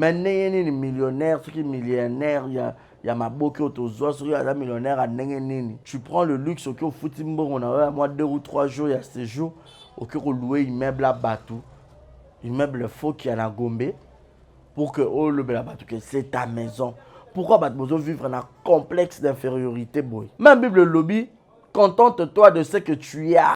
Maintenant, il y a millionnaire, ceux qui sont millionnaires, il y a ma boque autozoa, ceux qui sont millionnaires à Nengenini. Tu prends le luxe, au Foutimbo, on a moi 2 ou 3 jours, il y a ces jours, au cas où louer immeuble à Batou, immeuble faux qui est à Gombe, pour que oh le Batou, que c'est ta maison. Pourquoi Batou vivre dans un complexe d'infériorité, boy? Même Bible lobby, contente-toi de ce que tu as.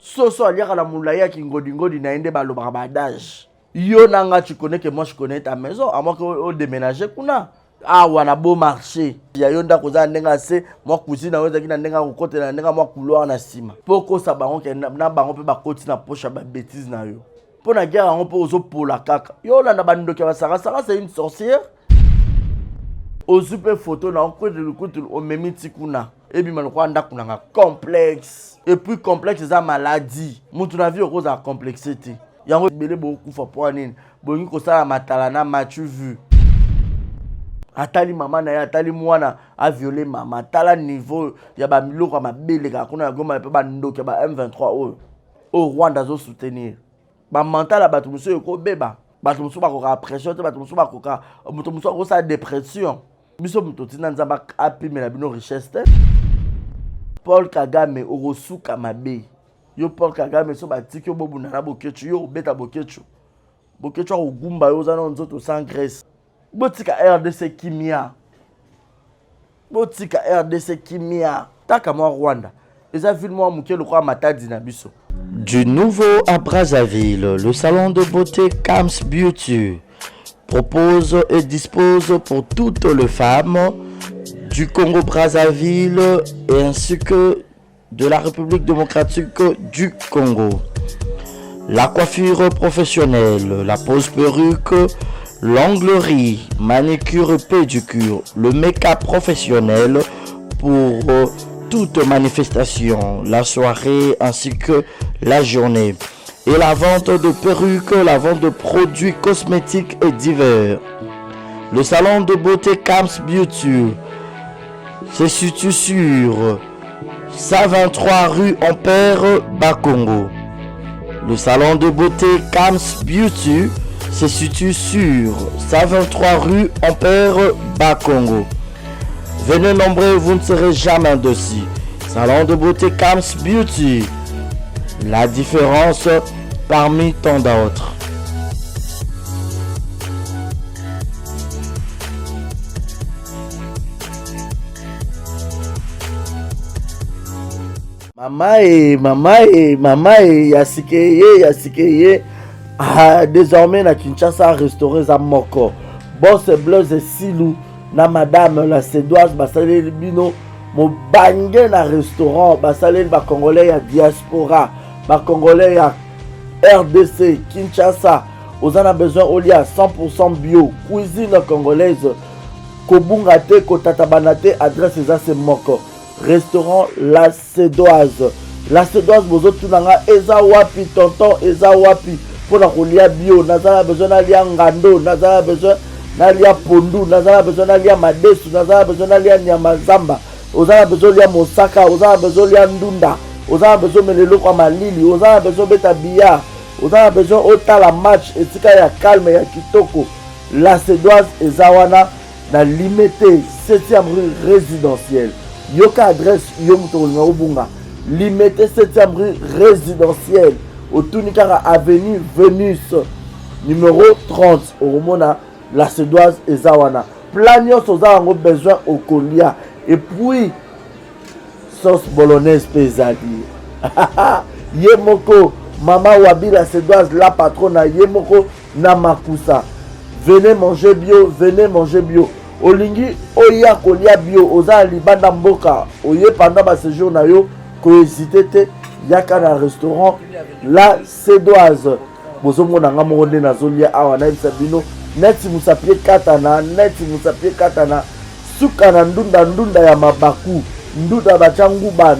Soso aliaka la moulaya qui ngodi naende ba lobradage. Yo nanga tu connais que moi je connais ta maison à moins que au déménager kuna. Ah wana beau marché. Ya yonda koza ndenga se moi cousine na weza kina ndenga kokote na ndenga moi couloir na sima. Poko sa bango ke na bango pe ba koti na poche ba bêtise na yo. Po na guerre on peut ozo pola kaka. Yo la na bando ke ba Sarah c'est une sorcière. Ozupe photo na ko de lukutu o memiti kuna. Et puis man ko anda kuna complexe. Et puis complexe c'est maladie. Mutu na vie au cause de complexité. Yango belé beaucoup fa pour nini. Bongi ko sala matalana matu vu. Atali maman na ya atali mwana a violé maman. Tala niveau ya ba miloko ma bele ka kuna goma pe ba ndoke ba M23 au Rwanda zo soutenir. Ba mental ba tout monsieur ko beba. Ba tout monsieur ba ko pression, ba tout monsieur ba ko ka mutu monsieur ko sa dépression. Biso mutu tina nzamba api me na bino richesse. Paul Kagame orosuka mabe. Yo Paul Kagame so batiki bobu na bokechu yo beta bokechu. Bokechu ogumba yo zana nzoto sans graisse. Botika RDC Kimia. Botika RDC Kimia. Taka moi Rwanda. Eza ville moi muke lokwa matadi na biso. Du nouveau à Brazzaville, le salon de beauté Kams Beauty propose et dispose pour toutes les femmes du Congo-Brazzaville et ainsi que de la République démocratique du Congo. La coiffure professionnelle, la pose perruque, l'onglerie, manicure et pédicure, le make-up professionnel pour toute manifestation, la soirée ainsi que la journée. Et la vente de perruques, la vente de produits cosmétiques et divers. Le salon de beauté Kams Beauty se situe sur 123 rue Ampère Bakongo. Le salon de beauté Kams Beauty se situe sur 123 rue Ampère Bakongo. Venez nombreux, vous ne serez jamais dessus. Salon de beauté Kams Beauty. La différence parmi tant d'autres. Mama yasikeye. Ah, désormais na Kinshasa restauré za moko. Boss Blaise Silou na madame la Sédoise basalé bino mo bangé na restaurant basalé ba congolais ya diaspora, ba congolais ya RDC Kinshasa. Vous en avez besoin au lit à 100% bio, cuisine congolaise. Kobunga te kotatabana te adresse za se moko. Restaurant La Sédoise. La Sédoise bozo tunanga eza wapi tonton eza wapi pour la kolia bio. Nazala besoin d'alia ngando, nazala besoin d'alia pondu, nazala besoin d'alia madesu, nazala besoin d'alia nyamazamba, ozala besoin d'alia mosaka, ozala besoin d'alia ndunda, ozala besoin melelo kwa malili, ozala besoin beta bia, ozala besoin otala match etika ya calme ya kitoko. La Sédoise eza wana na limité 7e rue résidentielle. Yoka adresse yomuto ngobunga limité 7e rue résidentielle au Tunikara avenue Vénus numéro 30 au Romona. La Sédoise et Zawana planios aux a besoin au colia et puis sauce bolognaise pesadi. Yemoko mama wabi la Sédoise la patronne Yemoko namakusa. Venez manger bio, venez manger bio. Olingi oya kolia bio oza libanda mboka oye pendant ma séjour na yo ko hésiter te yaka na restaurant La Sédoise. Bozomo na ngamo na zolia awa na bisabino neti musapie katana suka na ndunda ya mabaku ndunda bachangu ba.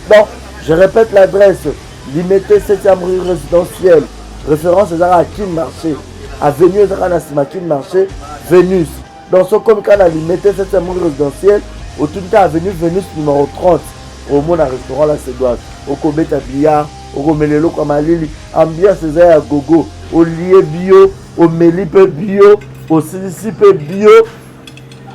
Bon, je répète l'adresse limité 7e rue résidentielle. Référence à Kin Marché avenue Zakanasima Kin Marché Vénus. Dans ce comique on a limité 7e rue résidentielle au Tunta avenue Vénus numéro 30 au monde restaurant La Sédoise au Kobeta Bia okomelelo kwa malili ambiance eza ya gogo olie bio omeli pe bio osilisi pe bio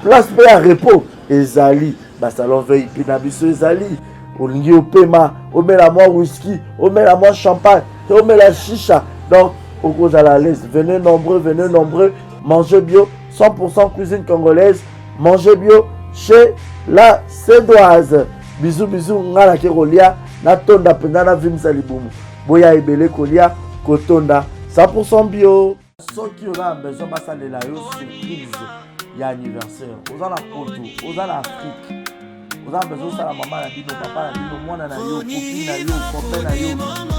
place pe ya repos ezali basalon VIP na biso ezali olingi opema omela mwa whisky omela mwa champagne omela chicha donc okozala à l'aise venez nombreux mangez bio 100% cuisine congolaise mangez bio chez la Cédoise. Bisous ngala ke kolia na tonda penda na vimsa libumu boya ebele kolia kotonda 100% bio. Soki oza besoin basalela yo surprise ya anniversaire oza na poto oza na Afrique oza besoin sala mama na bino papa na bino mwana na yo copine na yo copain na yo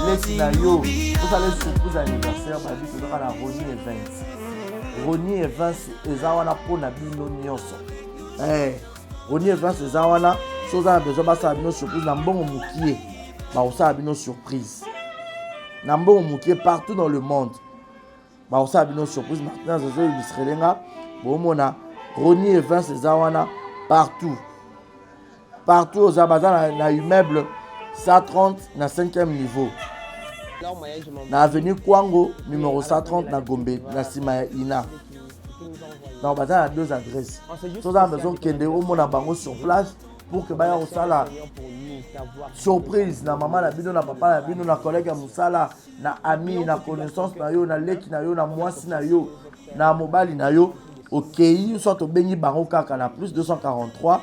lesi na yo osala surprise anniversaire babi tozaka na Roni Events eza wana mpona bino nyonso Roni Events eza wana so oza na besoin basala bino surprise na mbongo mokie baosala bino surprise na mbongo mokie partout dans le monde baosala bino surprise maintenant zozo illustré nga bomona Roni Events eza wana partout oza baza na immeuble 130 na 5e niveau na avenue Kwango numéro 130 na Gombe na sima ya Ina. Donc baza na deux adresses so oza na besoin kende omona bango sur place pour que baya osala surprise na mama na bino na papa na bino na collègue ya musala na ami na connaissance na yo na leki na yo na mwasi na yo na mobali na yo okei soit obengi bango kaka na plus 243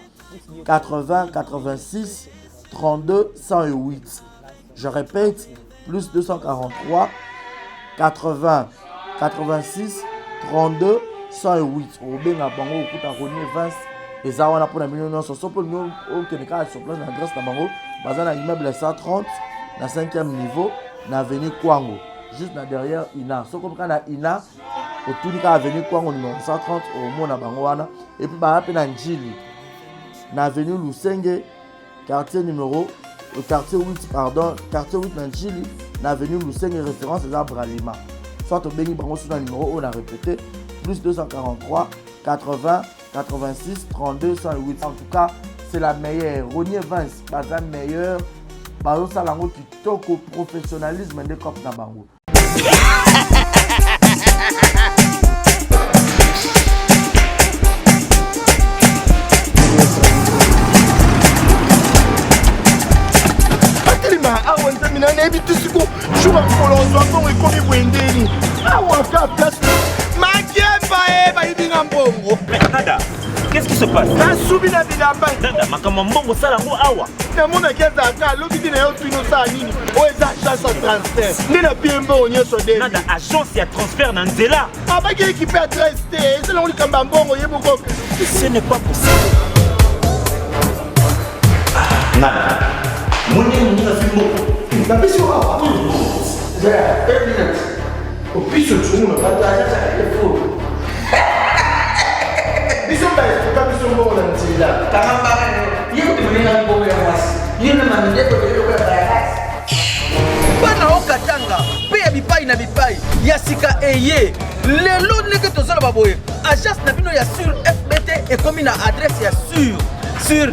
80 86 32 108. Je répète, plus 243 80 86 32 108. Obenga bango okuta Roni Events eza wana pour na bino nyonso so po bino okende kaka sur place na adresse na bango baza na immeuble 130 na 5e niveau na avenue Kwango juste na derrière Ina. So comme na Ina otuni ka avenue Kwango numéro 130 omona bango wana et puis ba pe na Njili na avenue Lusenge quartier 8 na Njili na avenue Lusenge référence eza Bralima. Soit obengi bango sur na numéro on a répété plus 243 80 86 32 108. En tout cas, c'est la meilleure. Roni Events, baza meilleur. Bazo salango kitoko professionnalisme de cop na bango. Awa nzamina na ebi tusuko shuba kolonzo mbongo ekomi bwendeni awa ka place makemba bayibinga mbongo. Nada, qu'est-ce qui se passe? Nasubi na bilamba Nada, makambo mbongo salango awa namona keza ka lobi na yo twino sa nini o eza agence ya transfert nde na pie mbongo nyonso de Nada, agence ya transfert na nzela abaki équipe adresse te ezala olikamba mbongo yeboko. Ce n'est pas possible. Nada, mwenye mwenye fimbo napesi awa zera 1 minute opiso tumu na pata agence ya telefone biso ba biso mbongo na nzela Kama hiyo tumelenga mbongo ya mwasi. Hiyo na mamideko ndio kwa baraka. Bana okatanga pe ya bipai na bipai ya sika eye lelo ndenge tozala baboye agence na bino ya sur FBT ekomi na adresse ya sur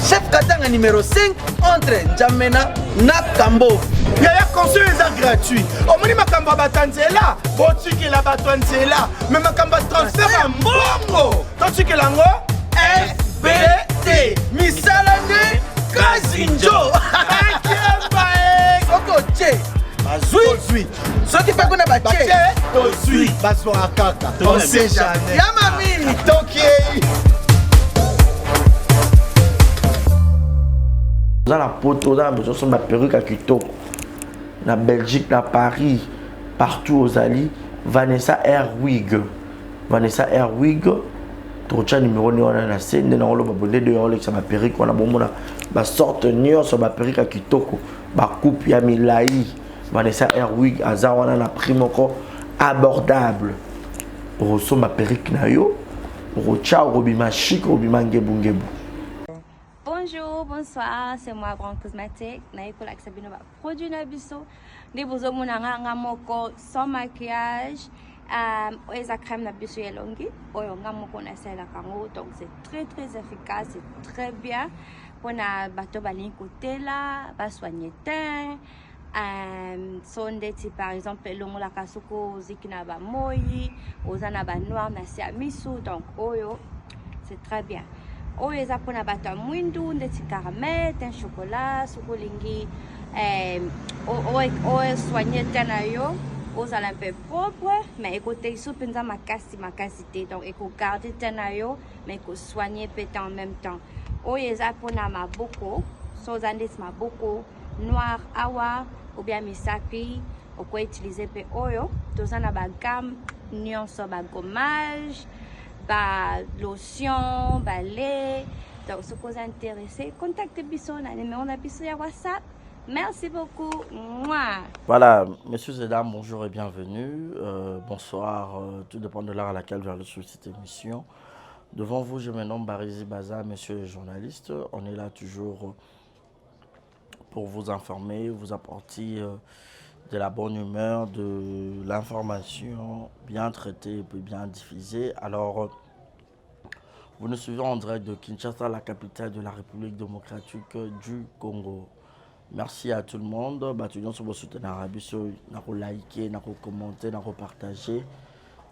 chef Katanga numéro 5 entre Njamena na Kambo. ya conseil eza gratuit omoni makambo ya batanzela botikela bato nzela me makambo ya transfert ya mbongo totikela yango FBT misala nde kazinjo akemba soko che bazwi soki mpe kuna bache tozwi bazwaka kaka on sait jamais ya mami tokei Oza na poto oza na besoin so ba perruque ya kitoko na Belgique na Paris partout ozali Vanessa Airwig tocha numéro ni wana na sende na oloba bonde de Rolex ba perruque wana bomona ba sorte nyonso ba perruque ya kitoko ba coupe ya milai Vanessa Airwig aza wana na prix moko abordable oso ba perruque na yo ocha robima chic robima ngebu. Bonjour, bonsoir, c'est moi Grand Cosmétique. Naïko Laksabino va produire Nabiso. Des beaux hommes moko sans maquillage. Oeza crème Nabiso yelongi. Oyonga moko na sela kango. Donc c'est très efficace, c'est très bien. Pour na bateau balin côté là, va soigner teint, So ndeti par exemple longola kasoko zikina ba moyi ozana ba noir na sia misu donc oyo c'est très bien. Oyo eza pona bato ya mwindu ndeti caramel ten chocolat sokolingi oyo soigner tena yo ozala un peu propre mais ekotekiso mpenza makasi te donc ekogarde tena yo mais ekosoigner pete en même temps. Oyo eza pona maboko so oza ndeti maboko noir awa ou bien misapi oko utiliser pe oyo toza na ba gamme nyonso ba gommage ba lotion ba lait donc si vous êtes intéressé contactez biso na numéro na biso ya WhatsApp. Merci beaucoup. Mouah. Voilà, messieurs et dames, bonjour et bienvenue. Bonsoir, tout dépend de l'heure à laquelle vous allez suivre cette émission. Devant vous, je me nomme Barizi Baza, messieurs les journalistes. On est là toujours pour vous informer, vous apporter de la bonne humeur, de l'information bien traitée et puis bien diffusée. Alors, vous nous suivez en direct de Kinshasa, la capitale de la République démocratique du Congo. Merci à tout le monde. Batudons sur vos soutiens arabiso, n'ako liker, n'ako commenter, n'ako partager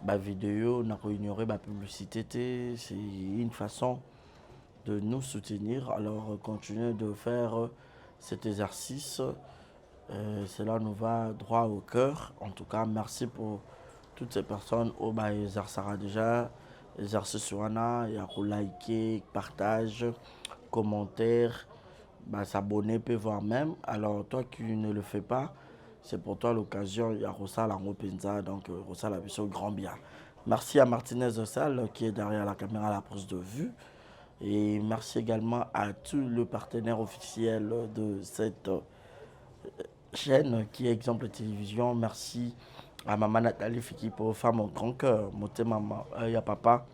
la vidéo, n'ako ignorer la publicité. C'est une façon de nous soutenir. Alors, continuez de faire cet exercice. Cela nous va droit au cœur. En tout cas, merci pour toutes ces personnes au exercera déjà exercice sur Anna, il y a liker, partage, commentaire, s'abonner, peut voir même. Alors toi qui ne le fais pas, c'est pour toi l'occasion, il y a Rosa Langopenza, donc Rosa la vision grand bien. Merci à Martinez Ossal qui est derrière la caméra à la prise de vue. Et merci également à tous les partenaires officiels de cette chaîne qui est Exemple Télévision. Merci à maman Nathalie Fikipo, femme au grand cœur, moté maman, ya papa.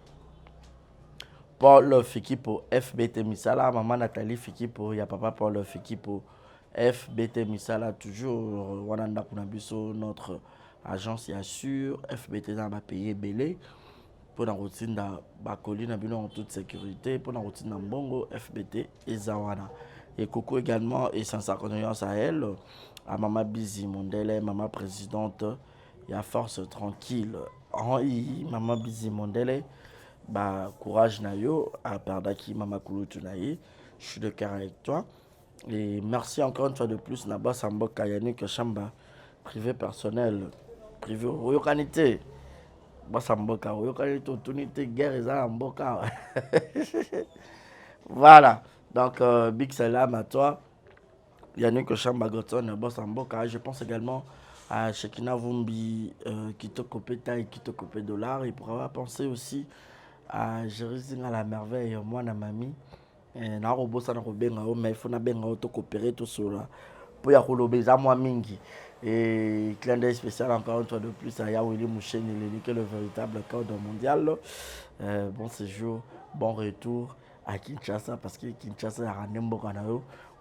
Paul Fikipo, FBT Misala, maman Nathalie Fikipo, ya papa Paul Fikipo, FBT Misala, toujours, Wananda Kunabiso, notre agence y assure, FBT dans va payer belé. Pour la routine de Bakoli, en toute sécurité, pour la routine de Bongo, FBT et Zawana. Et coucou également, et sans sa condoléance à elle, à Maman Bizi Mondele, Maman Présidente, il y a force tranquille. Maman Bizi Mondele, courage Nayo, à Perdaki, Maman Kouloutou Naye, je suis de cœur avec toi. Et merci encore une fois de plus, Naba Sambo Kayanik Chamba, privé personnel, privé, Oyokanité. Basamboka, guerre mboka. Voilà, donc big salam à toi, Yannick Chambagoton, Basamboka. Je pense également à Shekina Vumbi, qui te copie taille, qui te copie dollar. Il pourra penser aussi à Jérusalem à la merveille, moi, na mamie. Na robo ça na robenga, mais il faut na benga auto coopérer tout cela. Pour ya kolobeza moi mingi. Et clin d'œil spécial encore une fois de plus à Yawili Moucheni, qui est le véritable cadre mondial. Bon séjour, bon retour à Kinshasa, parce que Kinshasa a un Mboka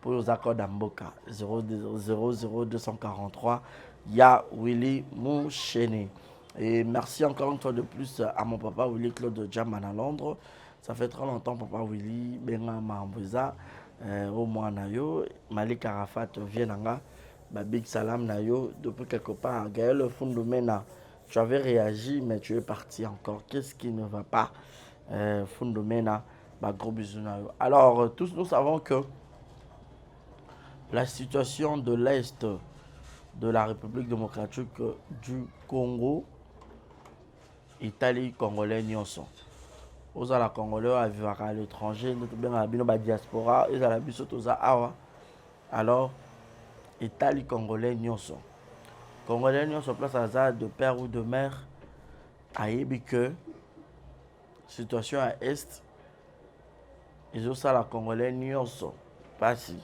pour les accords d'Amboka 00243 Yawili Moucheni. Et merci encore une fois de plus à mon papa Willy Claude Jaman à Londres. Ça fait très longtemps, papa Willy, Benga Mahambouza, au Moanayo, Malik Arafat, Vienanga. Big salam Nayo, depuis quelque part, Gaël Fundomena, tu avais réagi, mais tu es parti encore. Qu'est-ce qui ne va pas? Fundomena, gros bisous Nayo. Alors, tous nous savons que la situation de l'Est de la République démocratique du Congo, Italie, Congolais, Nyonson. Aux la Congolais à vivre à l'étranger, nous bien à la diaspora, et à la bisotosa awa. Alors, Italie Congolais Nyonson. Congolais Nyonson place à ça de père ou de mère à Yébike. Situation à Est. Ils ont ça la Congolais Nyonson. Pas si.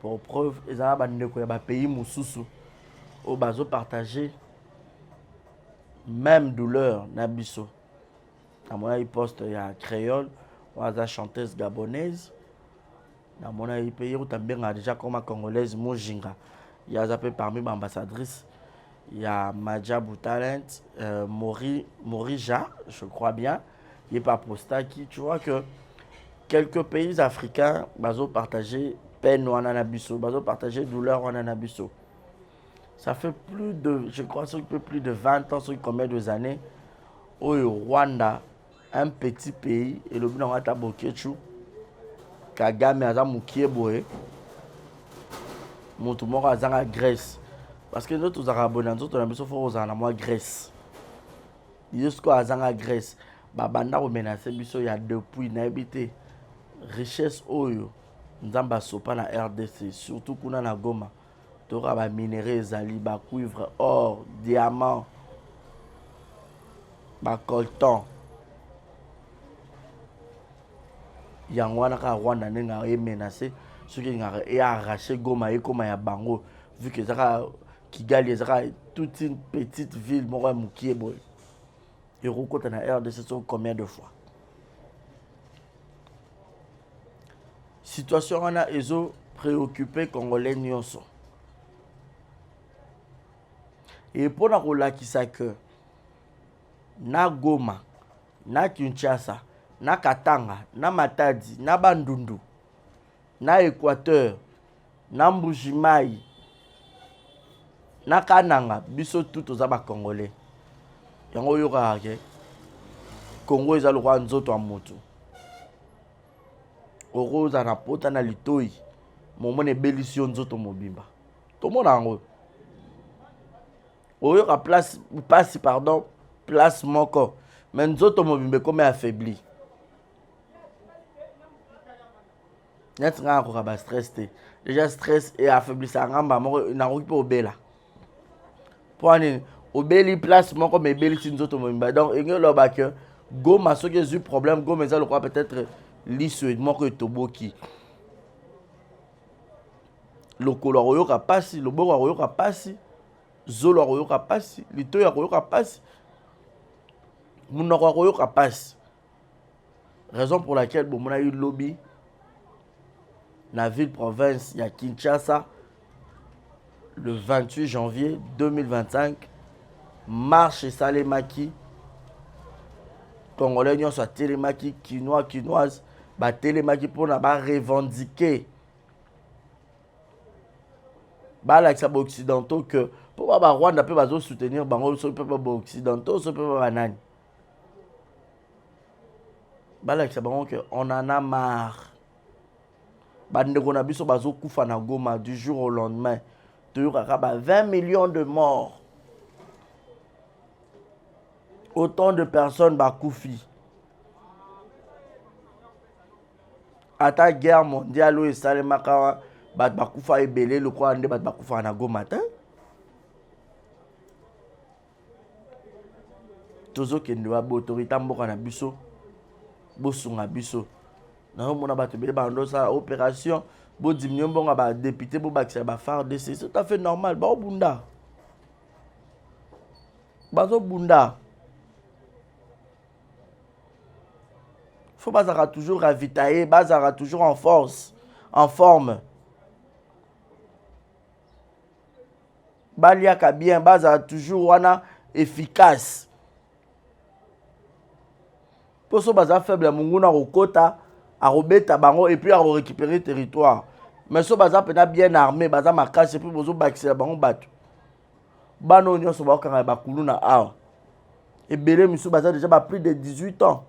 Pour preuve, ils ont un pays Moussoussou. Au bazo partagé. Même douleur, Nabiso. À mon avis, poste, il y a créole. On a la chanteuse gabonaise. Dans mon pays, où tu as déjà comme congolaise, Mojinga. Il y a zappé parmi les ambassadrices. Il y a Madja Boutalent, Morija, je crois bien. Il n'y a pas Postaki. Tu vois que quelques pays africains ont partagé peine wana na biso, bazo partager douleur wana na biso. Ça fait plus de, je crois, plus de 20 ans, sur combien de années, au Rwanda, un petit pays, et le bina wata bokechu, Kagame aza mukie boye, mutu moko azanga Grèce. Parce que nous tous arabonans, nous tous on a besoin faut uzana moi Grèce. Jusqu'au azanga Grèce, babanda ko menacer biso ya depuis na habité richesse oyo, nzamba sopa na RDC, surtout kuna na Goma. Tora ba minerais ezali, ba cuivre, or, diamant, ba coltan. Yango wana ka Rwanda nenga e menacé, ce qui est arraché Goma et comme ya bango, vu que ça Kigali ezaka toute une petite ville moko mukie boy. Et rekota na RDC sont combien de fois? Situation wana ezo préoccupé Congolais nyonso. Et pour na kolakisa que na Goma, na Kinshasa, na Katanga, na Matadi, na Bandundu, na Équateur, na Mbujimayi, na Kananga, biso tout oza ba Congolais. Yango yoka ke Congo eza lokwa nzoto ya moto. Oroza na pota na litoi, momone belisio nzoto mobimba. Tomona yango. Oyoka place moko, mais nzoto mobimbe comme affaibli. Net nga ko ba stress te. Déjà stress et affaiblissement ngamba moko na ko pe obela. Poani obeli place moko mais beli si nzoto mobimba. Donc ngelo ba que Goma soki eu problème Goma ça le croit peut-être l'issue moko toboki. Lokolo oyoka pasi, loboko oyoka pasi. Zolo akoyoka pasi, litoyi akoyoka pasi, munoko akoyoka pasi. Raison pour laquelle bon, on a eu lobby la ville-province ya Kinshasa le 28 janvier 2025. Marche Salemaki, Congolais nyonso soit Télémaki, Quinoise, ba Télémaki pour na ba revendiquer. Ba l'accès occidentaux que pour ba Rwanda peut bazo soutenir bango so peut pas occidentaux so peut pas banani. Ba l'accès bango que on en a marre. Ba ndeko na biso bazo kufa na Goma du jour au lendemain. Toyoka ba 20 millions de morts. Autant de personnes ba kufi. Ata guerre mondiale et Salemaka bat bakufa ebele le quoi ande bat bakufa na Goma ta. Tozo kende wa autorité mboka na biso bosunga biso na mona bato bele bando sa opération bo diminuer mbonga ba député bo bakisa ba FARDC c'est tout à fait normal ba obunda bazo bunda faut bazara toujours ravitailler bazara toujours en force en forme baliaka bien bazara toujours wana efficace. Pour ça, baza faible, munguna rokota, a robeta bango et puis à récupérer le territoire. Mais ça, baza pena bien armé, baza makasi et puis bozo bakisi bango batu. Bano nyo so bakanga bakulu na a. Et belé misu baza déjà plus de 18 ans.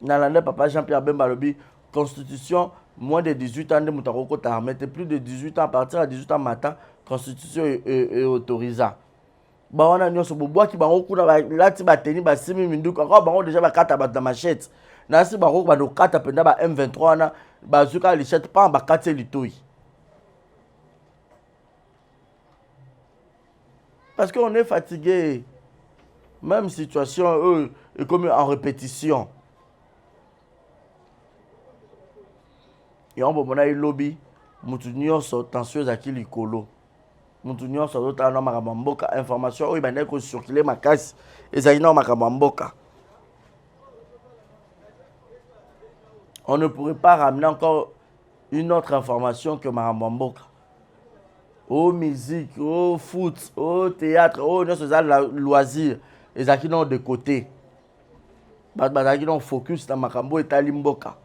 Nalande papa Jean-Pierre Bemba lobi constitution moins de 18 ans de mutarokota armé, plus de 18 ans à partir de 18 ans matin, constitution est autorisée. Ba wana nyonso bobwaki bango kuna ba lati bateni ba simi minduka ko bango déjà bakata ba machette na si bango ba no kata penda ba M23 na bazuka lichette pa ba kate litoi parce qu'on est fatigué. Même situation est comme en répétition. Et on bomona lobby mutu nyonso tension za kilikolo. Mutu nyonso azota na makambo mboka information oyo bande ko circuler makasi ezali na makambo mboka. On ne pourrait pas ramener encore une autre information que makambo mboka. Oh musique, oh foot, oh théâtre, oh nyonso za loisir ezaki non de côté. bazalaki non focus na makambo etali mboka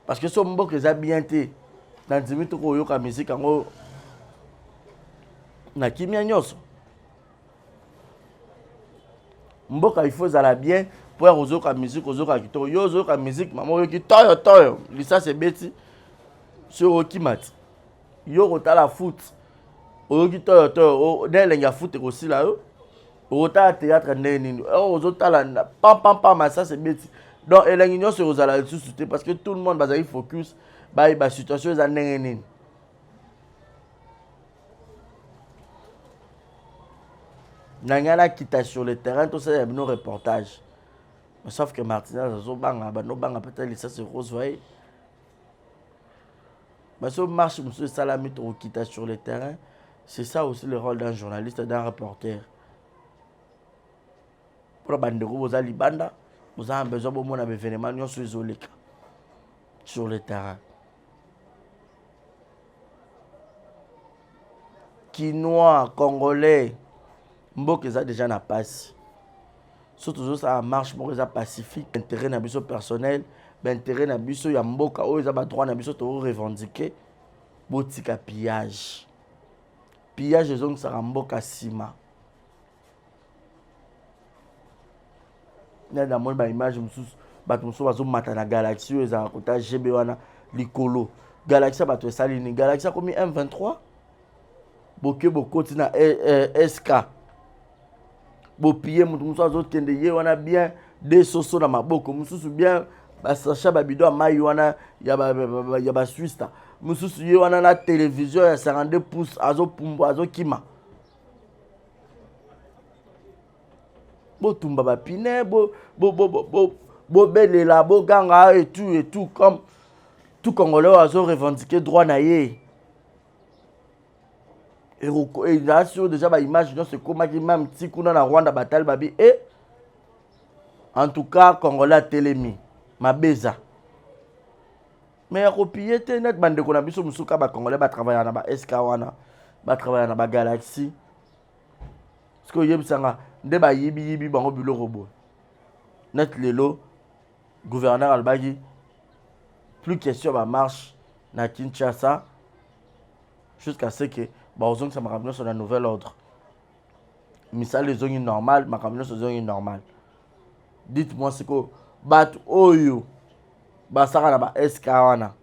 parce que so mboka eza bien te na ndimi tokoyoka musique yango na kimia nyonso mboka il faut ezala bien po ya kozoyoka musique ozoyoka kitoko yo ozoyoka musique mama oyoki toyo lisasi ebeti so okima ti yo kotala foot oyoki toyo na elenge ya foot ekosila yo okotala théâtre ndenge nini ozotala pam masasi ebeti donc elenge nyonso ekozala lisusu te parce que tout le monde bazali focus bayeba situation eza ndenge nini nanga nakita sur le terrain tosala ya bino reportage sauf que Martinez azobanga banobanga peut-être lisasi rose voye baso marche mosusu esalami tokokita sur le terrain c'est ça aussi le rôle d'un journaliste d'un reporter mpona bandeko boza libanda boza na besoin bomona baévénement nyonso ezoleka sur le terrain Quinois, Congolais, mboka eza déjà na pasi surtout ça marche moko eza pacifique intérêt na biso personnel intérêt na biso ya mboka oyo eza ba droit na biso to revendiquer botika pillage ezongisaka mboka nsima na moni baimage mosusu bato mosusu bazomata na galaxie oyo ezalaka kota gb wana likolo galaxie bato esali nini galaxie akomi M23 boke bokoti na SK bopie moto mosusu azokende ye wana bien de soso na maboko mosusu bien basacha babido ya mai wana ya baswista mosusu ye wana na télévision ya 52 pouces azopumbwa azokima botumba bapine bobelela boganga et tout comme tout Congolais azo revendiquer droit na ye et là sur déjà ba image non c'est comme qui même ti kuna na Rwanda batali babi et en tout cas Congolais telemi mabeza mais ya copier te net bande ko na biso musuka ba Congolais ba travailler na ba SK wana ba travailler na ba Galaxy parce que yebisanga nde ba yibi bango biloko bo net lelo gouverneur albagi plus question ba marche na Kinshasa jusqu'à ce que bazong ça makambo sur un nouvel ordre misal les zones normales makambo sur zones normales dites-moi c'est que bat oyo basaka na ba SK wana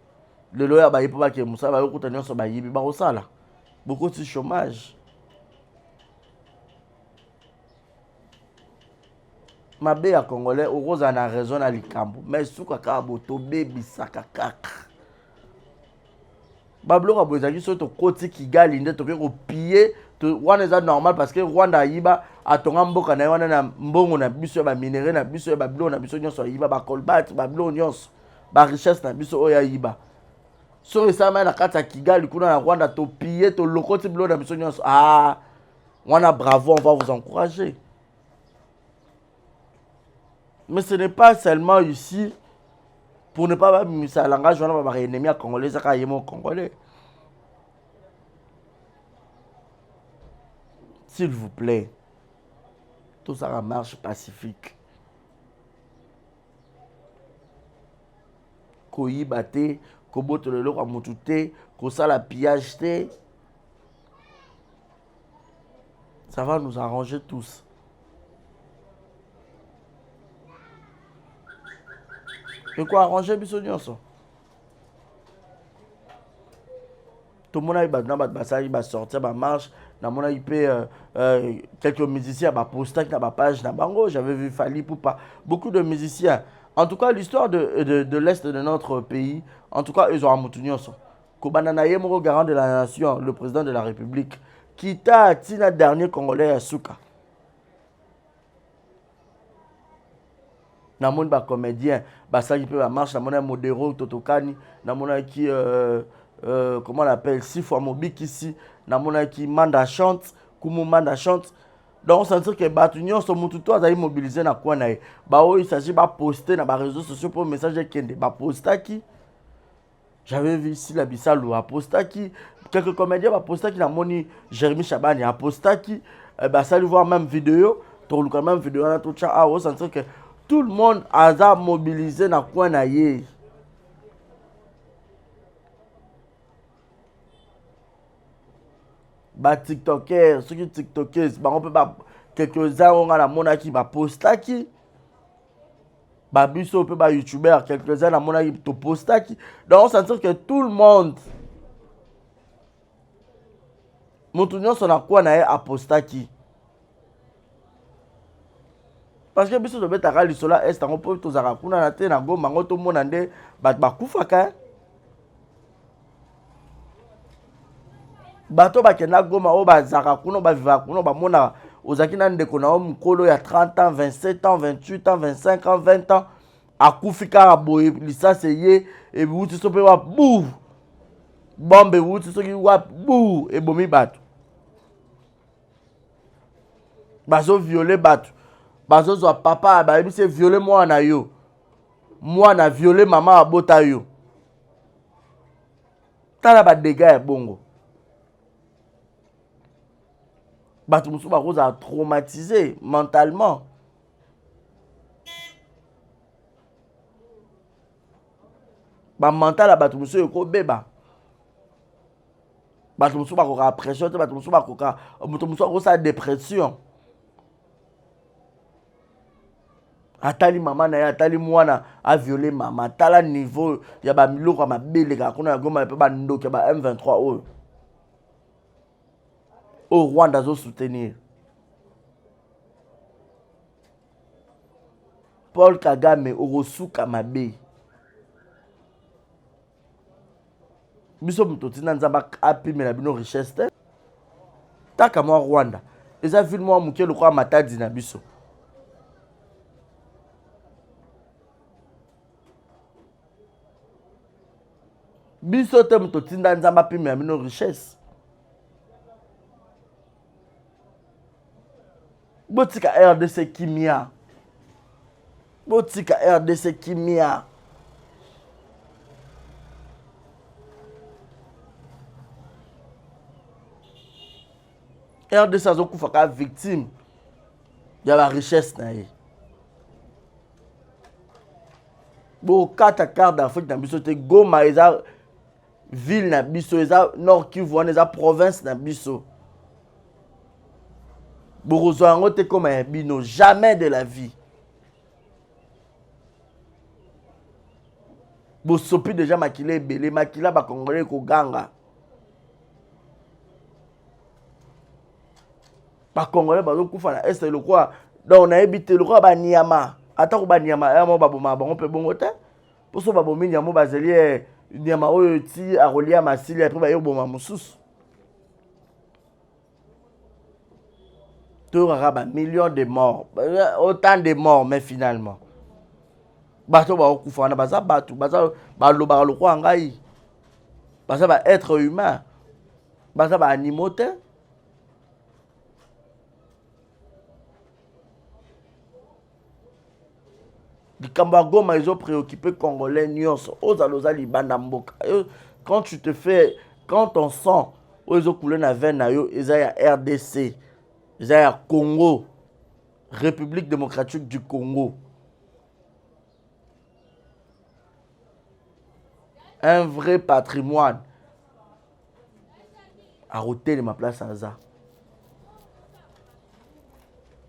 lelo ya ba yipo ba ke musa ba yokuta nyonso ba yibi ba osala beaucoup de chômage mabe ya Congolais okoza na raison na likambo mais suka ka boto bebisaka kaka babloka bozaki so to koti Kigali nde to ko piller to wana eza normal parce que Rwanda yiba atonga mboka na wana na mbongo na biso ya ba minerais na biso ya ba blon na biso nyonso yiba ba colbert ba blon nyonso ba richesse na biso oya yiba so esama na kata Kigali kuna na Rwanda to piller to lokoti blon na biso nyonso wana bravo on va vous encourager. Mais ce n'est pas seulement ici pour ne pas miser à langage on va ennemi à Congolais ça ka yemo Congolais. S'il vous plaît, tout ça marche pacifique. Koyiba te, kobotolelo kwa mutu te, kosala pillage te. Ça va nous arranger tous. Et quoi arranger biso nyonso? Tout le monde a eu sortir ba marche, na mona IP quelques musiciens ba poster na ba page na bango, j'avais vu Fali Poupa, beaucoup de musiciens. En tout cas, l'histoire de l'est de notre pays, en tout cas, ils ont amutu nyonso. Kobanana Yemoro garant de la nation, le président de la République, qui t'a tina dernier Congolais à Souka. Namon ba comédien basa qui peut la marche namona modéro totokani namona qui comment on appelle six fois mobik ici namona qui manda chante kumu manda chante donc on sentir que batunion so mutu to azali mobiliser na kwa na ba o il s'agit ba poster na ba réseaux sociaux pour message kende ba posta qui j'avais vu ici la Bissalo a posta qui quelques comédiens ba posta qui namoni Jérémy Chabani a posta qui ba ça lui voir même vidéo to le même vidéo na tout ça on sentir que tout le monde a mobilisé na coin na ye. Ba TikTokers, ceux qui TikTokers, on peut pas quelques-uns on a la monaki ba postaki. Ba biso peut ba YouTuber, quelques-uns la monaki to postaki. Donc on sentir que tout le monde Montounion son a quoi na apostaki. Parce que biso de beta rali sola est en po to zaka kuna na te na goma ngoto mona nde ba kufaka. Bato ba kena goma o ba zaka kuna ba viva kuna ba mona ozaki na ndeko na mukolo ya 30 ans, 27 ans, 28 ans, 25 ans, 20 ans akufika aboye lisase ye e buti so pe wa bou. Bombe buti so ki wa bou e bomi bato. Bazo violer bato. Bazo zo papa ba ebi se violer moi na yo. Moi na violer maman abota yo. Tala ba dégâts ya bongo. Bato musu ba koza traumatisé mentalement. Ba mental a bato musu ko beba. Bato musu ba ko pression, bato musu ba ko bato musu ko sa dépression. Atali maman na ya atali mwana a violé maman tala niveau ya ba miloko ma belega kuna ya goma pe ba ndoke ba M23 au Rwanda zo soutenir Paul Kagame okosuka mabe biso mutotina nzamba apimela bino richesse te taka mwa Rwanda eza ville mwa muke lokwa matadi na biso biso te mutotinda nzamba apimela bino richesse botika RDC kimia. Botika RDC kimia. RDC azokufa ka victime ya la richesse na ye. Bo kata carte d'Afrique na biso te Goma eza ville na biso eza Nord Kivu eza province na biso. Borozo yango te comme un bino, jamais de la vie. Bosopi déjà makila ebele, makila ba congolais ko ganga. Ba congolais bazo kufa na est le quoi. Donc on a habité le quoi ba Niama. Ata ko ba Niama, ya mo baboma bango pe bongo te. Poso babomi Niama bazeli Niama oyo ti a relier masili après ba yo boma mususu. Il y aura millions de morts, autant de morts, mais finalement. Bato ba okufana baza batu, baza ba loba lo kwa ngai. Baza ba être humain. Baza ba animaux te. Likamba Goma ils ont préoccupé congolais nyonso. Ozaloza libanda mboka. Quand tu te fais quand on sent ozo coulé na veine na yo, eza ya RDC. Zaya Congo, République démocratique du Congo. Un vrai patrimoine. À ôter de ma place à ça.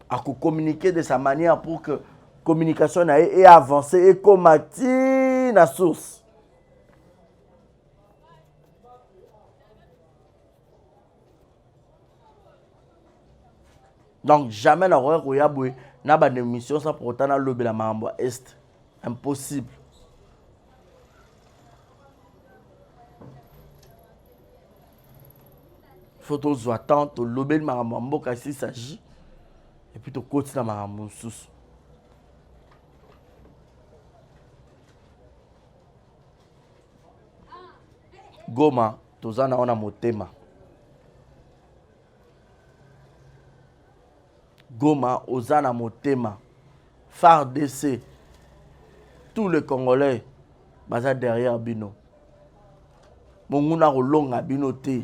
À communiquer de sa manière pour que la communication ait avancé et comme la source. Donc jamais na roya koyabwe na ba émission ça pour autant na lobby la mambo est impossible. Faut tous attendre to lobby le mambo quand il s'agit et puis to continuer na mambo sous. Goma tozana ona motema. Goma, Ozana Motema, FARDC, tous les Congolais, baza derrière Bino. Monguna Rolonga Bino te.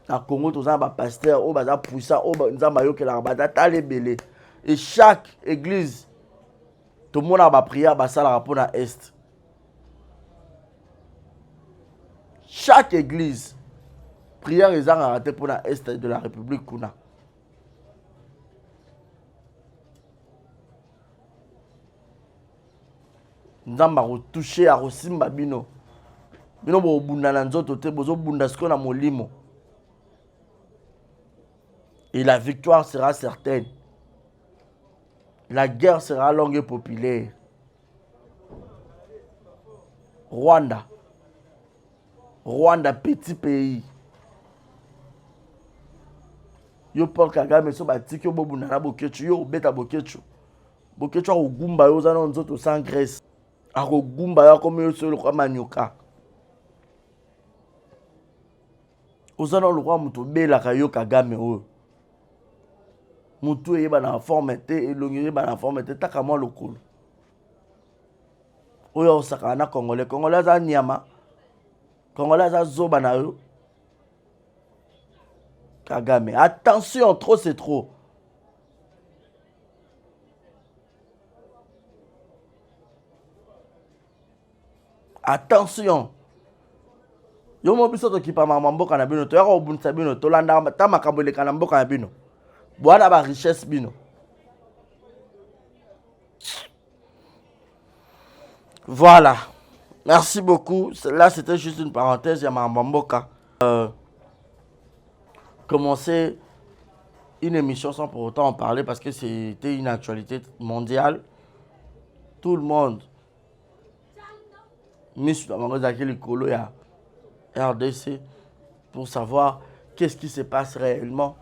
Na Congo, tous les pasteurs, baza puissants, nzamba yo ke la baza talebele. et chaque église tout le monde a ba prière ba sala pour na est. Chaque église prière les a raté pour la est de la République kuna. Nzamba ko toucher a rosimba bino. Bino bo bunda na nzoto te bozo bunda sko na molimo. Et la victoire sera certaine. La guerre sera longue et populaire. Rwanda. Rwanda, petit pays. Yo Paul Kagame so batiki yo bobu na bokechu yo beta bokechu. Bokechu a gumba yo zana nzoto sans graisse. A gumba yo comme yo solo kwa manyoka. Ozana lo kwa muto bela ka yo Kagame o. Mutu yeba na forme te elongiri ba na forme te taka mo lokolo. Oyo osaka na Congolais, Congolais za nyama. Congolais za zoba na yo. Kagame, attention, trop c'est trop. Attention. Yo mo biso to kipa mboka na bino to ya ko bunisa bino to landa ta makambo le kana mboka na bino. Boana ba richesse bino. Voilà. Merci beaucoup. Là, c'était juste une parenthèse. Il y a Mamboka. Commencer une émission sans pour autant en parler parce que c'était une actualité mondiale. Tout le monde. Mis dans RDC pour savoir qu'est-ce qui se passe réellement.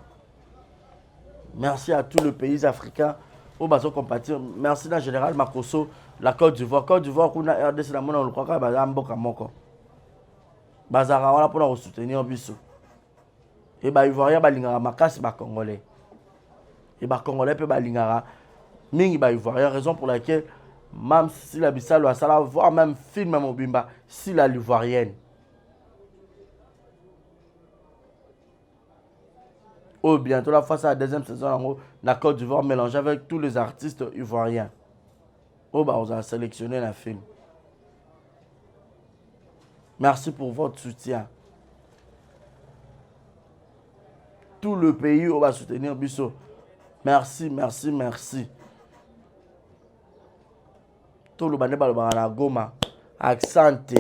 Merci à tous les pays africains. Au bateau compatir. Merci à général Makoso, la Côte d'Ivoire. Côte d'Ivoire, qu'on a RDC, la monnaie, on le croit qu'il y a un bon camoko. Bazara, on a pour nous soutenir biso. Et bah, Ivoirien, bah, lingara makas, bah, Congolais. Et bah, Congolais, peut bah, lingara. Mingi, bah, Ivoirien, raison pour laquelle, même si la Bissau, la Sala, voire même film, même au Bimba, si la l'Ivoirienne. Oh, bientôt la fois, c'est la deuxième saison en la Côte d'Ivoire mélangée avec tous les artistes ivoiriens. Oh, bah, on a sélectionné un film. Merci pour votre soutien. Tout le pays, on va soutenir Bisso. Merci, merci, merci. Tout le monde va la Goma. Accente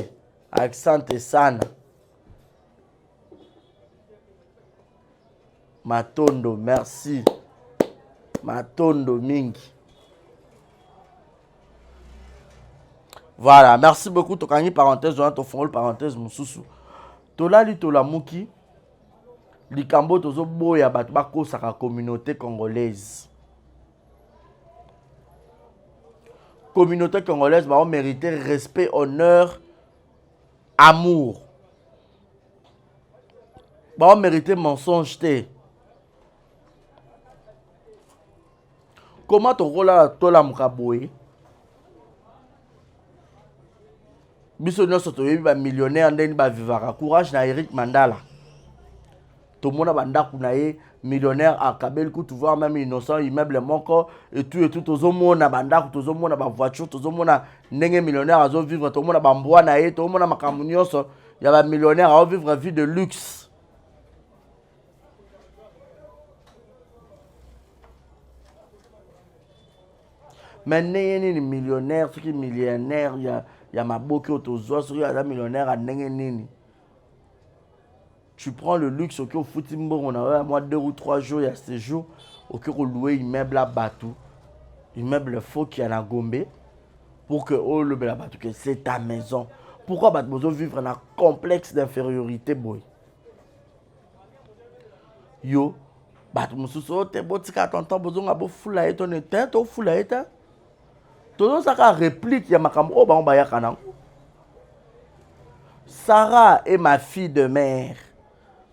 sana. Matondo, merci. Matondo mingi. Voilà, merci beaucoup. Tokani parenthèse, on a ton fond parenthèse, mon sousou. Tola li tola muki. Likambo tozo boya bat bako saka communauté congolaise. Communauté congolaise va mériter respect, honneur, amour. Va mériter mensonge té. Comment ton rôle là tola mukaboye? Biso nyonso toyebi ba millionnaire ndeni ba vivaka. Courage na Eric Mandala. Tout le monde a bandako na ye millionnaire à Kabel Koutou voir même innocent immeuble moko et tout tout le monde a bandako tout le monde a voiture tout le monde a ndenge millionnaire à vivre tout le monde a bamboa na ye tout le monde a makambo nyonso il y a ba millionnaire à vivre vie de luxe. Mais ndenge ni millionnaire ceux qui millionnaire il y a maboki autozo ceux qui a millionnaire à ndenge nini. Tu prends le luxe au cœur Foutimbo, on a un mois 2 ou 3 jours, il y a ces jours, au cœur où louer immeuble à Batou, immeuble faux qui est à Gombe, pour que oh le bel Batou, que c'est ta maison. Pourquoi Batou vivre dans un complexe d'infériorité, boy? Yo, Batou Moussou, t'es beau, t'es tonton, besoin de foula et ton éteint, ton foula et ton. Tout ça, ça réplique, il y a ma cam, oh, bah, on va y aller. Sarah est ma fille de mère.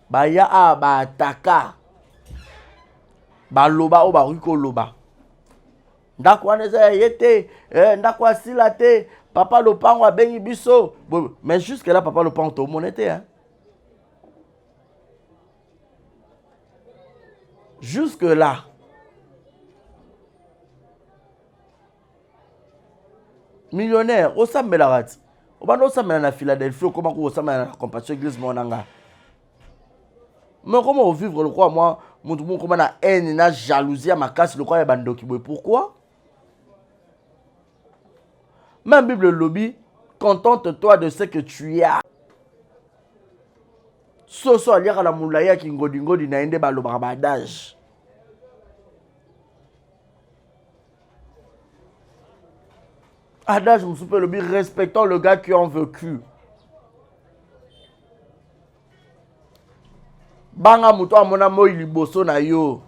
Baya a ba taka ba loba o ba riko loba ndakwa neza yete ndakwa silate papa lopango a bengi biso mais jusque là papa lopango to monete hein jusque là millionnaire osambelaka ti obanda osambela na Philadelphie okoma ko osambela na Compassion Église monanga mais comment vivre le quoi moi mutu mo koma na haine na jalousie makasi le quoi ya bandoki boy pourquoi même Bible lobby contente-toi de ce que tu as soso aliaka na mulaya ki ngodi na ende balobaka badage adage musupe lobby respectant le gars qui ont vécu banga muto amona moi liboso na yo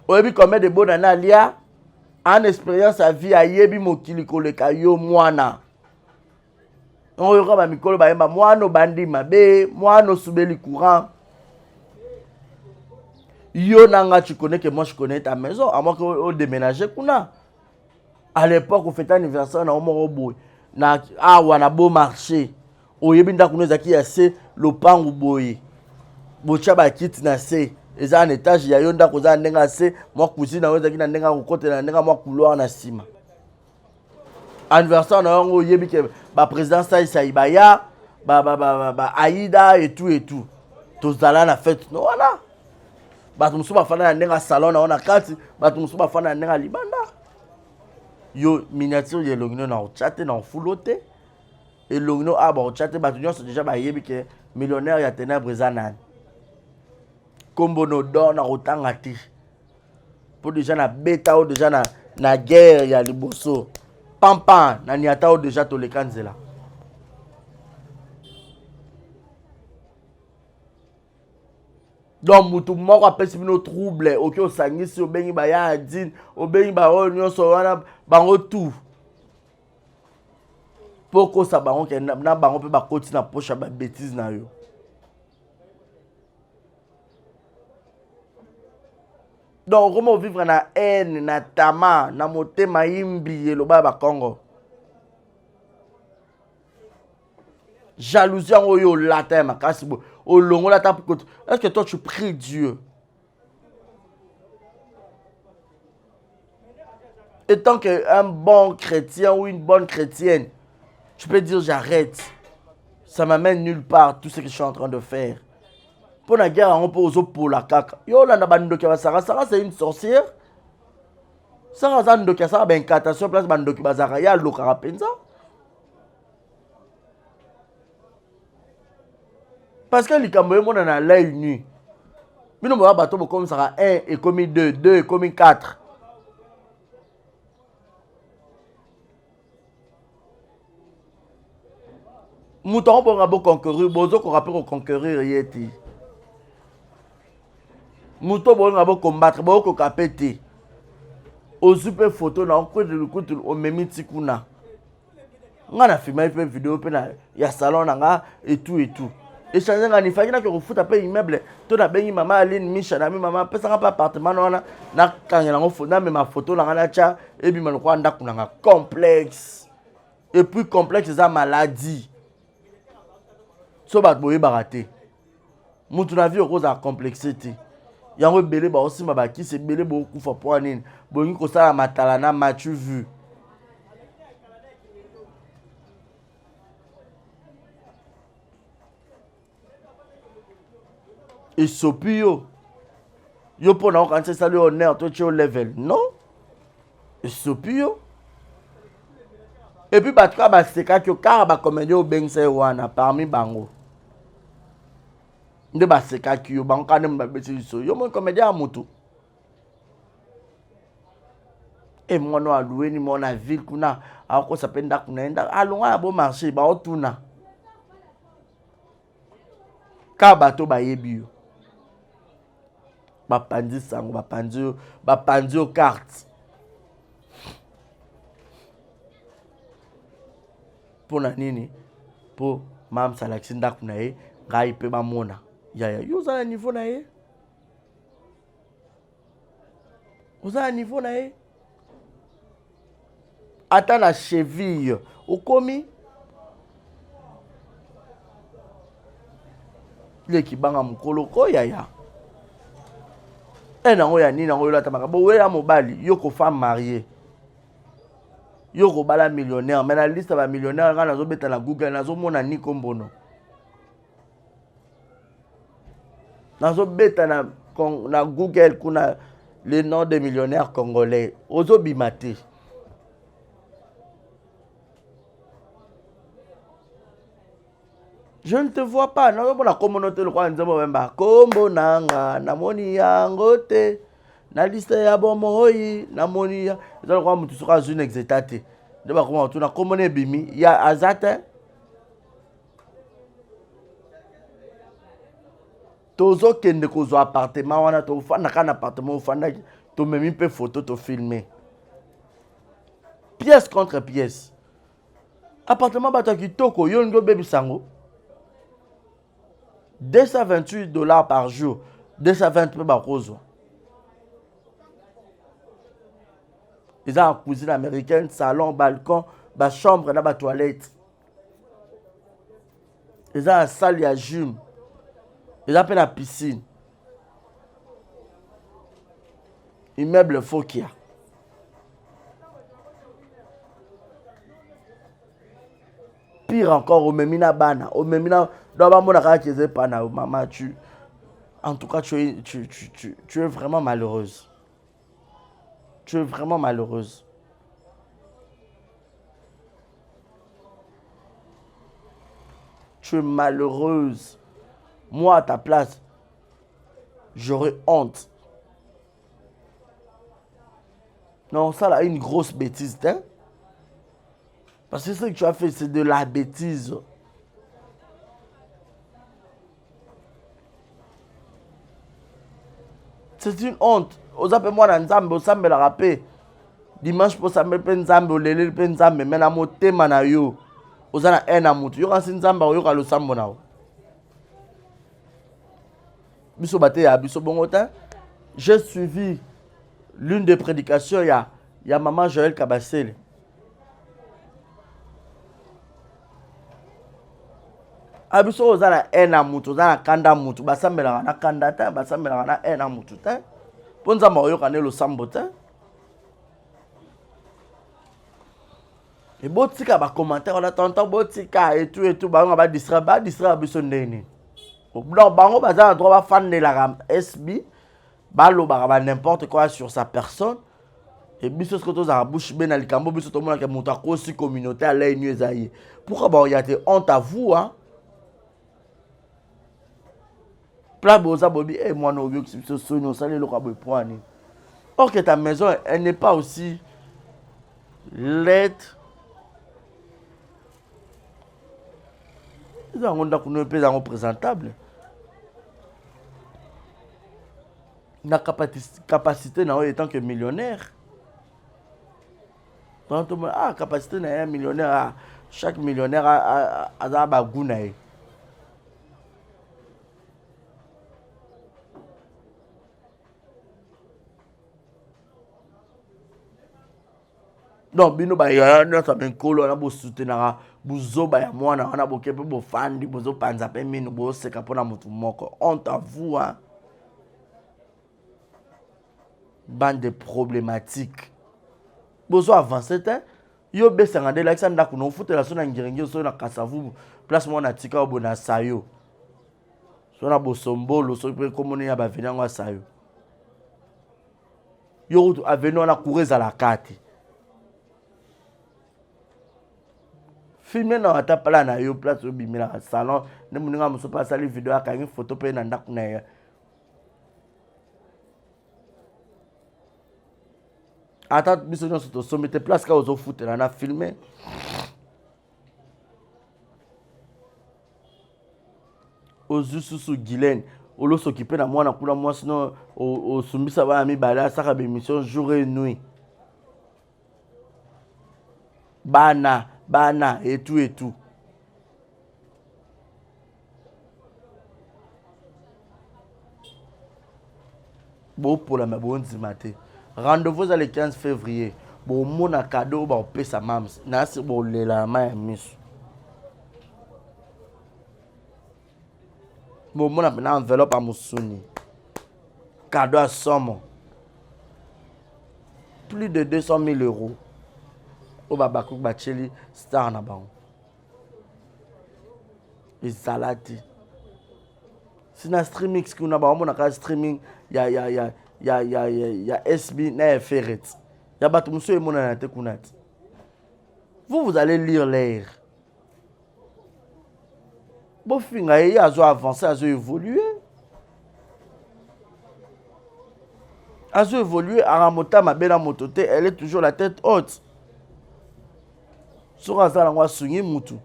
oyebi combien de bonnes années alia en expérience à vie ayebi mokili koleka yo mwana oyoka ba mikolo bayemba mwana bandi mabe mwana subeli courant yo nanga tu connais que moi je connais ta maison à moins que au déménager kuna à l'époque on fait anniversaire na omoro boy na awa na beau marché oyebi ndako nezaki ya se lopangu boye bocha ba kiti na se eza un étage ya yo ndako za ndenga se moi cousine na ezaki na ndenga kokote na ndenga moi couloir na sima anniversaire na yango oyebi ke ba président Saïsa Ibaya ba Aïda et tout tozala na fête no wana bato musu bafana na ndenga salon na ona kati bato musu bafana na ndenga libanda yo miniature ya longino na ochate na fulote et longino aba ochate bato nyonso déjà ba yebi ke millionnaire ya ténèbres zanani kombo no don na otanga ti po déjà na beta o déjà na guerre ya liboso pampa na niata o déjà to le kanzela donc mutu moko apesi bino trouble oki osangisi obengi baya adine obengi baoyo nyonso wana bango tout po kosa bango ke na bango mpe bakoti na poche ya babétise na yo donc comment vivre na haine na tama na motema yimbi eloba ba Congo jalousie yango oyo olata ya makasi boye olongola ta côté. Est-ce que toi tu pries Dieu étant qu'un bon chrétien ou une bonne chrétienne tu peux dire j'arrête ça m'amène nulle part tout ce que je suis en train de faire pour la guerre on peut oser pour la caca yo là na bandoki basara Sarah c'est une sorcière Sarah zandoki ça ben incantation place bandoki bazara ya lokara penza parce que likambo yemo na l'œil nu bino ba bato bo comme ça 1 et comme 2 2 et comme 4 mouton bon nga bo conquérir bozo ko rapper conquérir yeti mouton bon nga bo combattre bo ko kapete o super photo na ko de lukutu o memi tikuna nga na filmer pe vidéo pe na ya salon na nga et tout et changer nga ni faki na ko futa pe immeuble to na bengi mama Aline Misha na mi mama pesa nga pa appartement na kangela ngo fona me ma photo na nga na cha et bi man ko ndako na nga complexe et puis complexe za maladie so bat boye baraté mutu na vie okoza complexité yango belé ba aussi ba ki se belé bo kufa po nini bongi ko sala matala na match vu et sopio yo pona o kanse sali honneur to tio level non et sopio et puis batka ba seka ki o kara ba comédie o bengse wana parmi bango nde ba seka ki yo bango kane mba beti so yo mo comédie a mutu et moi no aloué ni mon ville kuna ako sapenda kuna enda alonga ya bo marché ba otuna ka bato ba yebi yo bapandi sango bapandi o carte pona nini po mam salaxi ndako na ye ngai pe bamona yaya yo za niveau na ye oza niveau na ye ata na cheville okomi leki banga mukolo ko yaya nango ya nini nango yolata makabo we ya mobali yo ko femme mariée Yo robala millionnaire, mais la liste va millionnaire, quand nazo beta na Google, nazo mona ni kombono. Nazo beta na Google kuna les noms des millionnaires congolais. Ozo bimate. Je ne te vois pas. Non, la communauté le roi nzembo bemba. Kombo nanga namoni yango te. Na liste ya bomoi namoni ya. Le roi mutu soka zune exetate. De ba comment tu na komone bimi ya azate. Tozo kende kozo appartement wana to fanda kana appartement fanda to memi pe photo to filmer. Pièce contre pièce. Appartement bato kitoko yo ngo baby sango. $228 par jour. 220 par rose. Ils ont une cuisine américaine, salon, balcon, chambre, la toilette. Ils ont une salle à gym. Ils ont une piscine. Immeuble Fokia. Pire encore, au Memina Bana. Au Memina. Maman, en tout cas, tu es vraiment malheureuse. Tu es vraiment malheureuse. Tu es malheureuse. Moi, à ta place, j'aurais honte. Non, ça là, une grosse bêtise, hein? Parce que ce que tu as fait, c'est de la bêtise. C'est une honte. Aux appels-moi dans Nzambe, au Sambe la rapé. Dimanche pour Sambe Penzambe, au Lele Penzambe, mais na moté manayo. Aux ana en amout. Yo kan Nzambe, yo kan lo Sambo na. Biso bate ya biso bongotin. J'ai suivi l'une des prédications, il y a maman Joël Kabassel. Abiso ozala ena mutu ozala kanda mutu basambela na kanda ta basambela na ena mutu ta ponza mayo kanelo sambo ta et botika ba commentaire on attend botika et tout ba distraire biso ndeni donc bango bazala droit ba fan de la SB balo ba n'importe quoi sur sa personne et biso ce que tous a bouche ben alikambo biso to mona ke mutu akosi communauté à l'enu ezaye pourquoi ba y a te honte à vous hein. Moi, or que ta maison, elle n'est pas aussi laide. Ils ont un représentable. La capacité n'a étant que millionnaire. Capacité n'a un millionnaire. Chaque millionnaire a un bagounaï. Donc, bino ba ya na saben kolo na bo soutenara buzo ba ya mwana na bo kepe bo fandi bozo panza pe minu bo seka pona mutu moko. Honte à vous hein. Bande de problématiques. Bozo avancer te yo be sangande la xanda kuno futela so na ngirengi so na kasavu place mo na tika bo na sayo. So na bo sombolo so pe komoni ya ba venango sayo. Yo aveno na coureza la carte. Filmer na ata pala na yo place obimela salon ne muninga muso pa sali video akangi photo pe na ndaku na ya ata biso nyo to somete place ka ozo futela na filmer ozu susu Guylaine olo s'occuper na mwana kula mwa sino o sumbisa ba mi bala saka be mission jour et nuit Bana et tout. Bon pour la bonne matin. Rendez-vous le 15 février. Bon mon cadeau ba payer sa mams. Na se bon le la main miss. Bon mon a enveloppe à Moussuni. Cadeau à somme. Plus de 200 000 euros. o babako bacheli star na bango ezalati sina streaming kuna ba na streaming ya SB na Ferret ya bato muso emona na te kunati. Vous allez lire l'air. Bon finga y a avancé, a évolué. A évolué, Aramota ma belle motote, elle est toujours la tête haute. Sur un zala ngwa sungi mutu.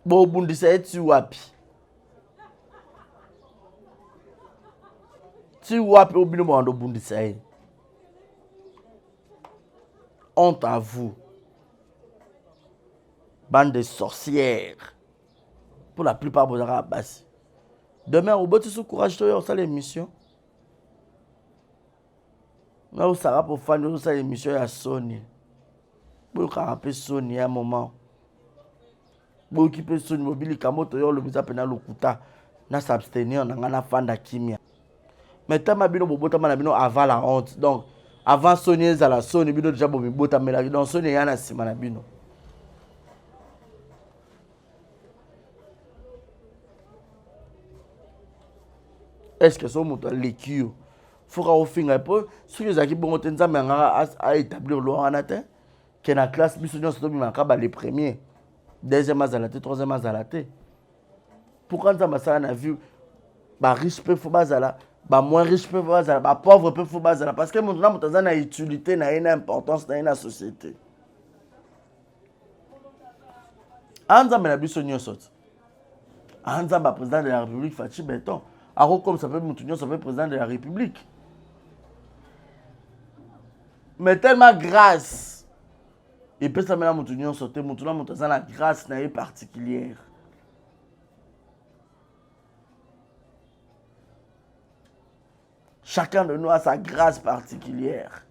Bo bundisa eti wapi. Ti wapi obino bando bundisa e. Honte à vous. Bande de sorcières. Pour la plupart, vous aurez abassé. Demain, au bout de ce courage, vous avez l'émission. Vous savez pour faire l'émission à Sony. Vous avez Sony à un moment. Vous occupez Sony mobile, Kamoto, le visa pénal au Kuta. N'a s'abstenir, n'a fan d'Akimia. Mais tant que vous avez avant la honte. Donc, avant Sony, à la Sony, vous avez déjà bota mais dans Sony, il y a un simanabino. Est-ce que ce moto l'équipe faut qu'on finisse un peu si les équipes vont à établir loi en atteint que la classe bisogno se tombe les premiers deuxième azalate troisième azalate pourquoi nous avons ça na vu ba riche peu faut bazala ba moins riche peu faut bazala ba pauvre peu faut bazala parce que mon na na utilité na une importance dans la société anza na bisogno sot anza ba président de la République Fachi Beton. Alors comme ça fait Moutounion, ça fait président de la République. Mais tellement grâce. Et puis ça met la Moutounion sauter, Moutounion la grâce n'est particulière. Chacun de nous a sa grâce particulière.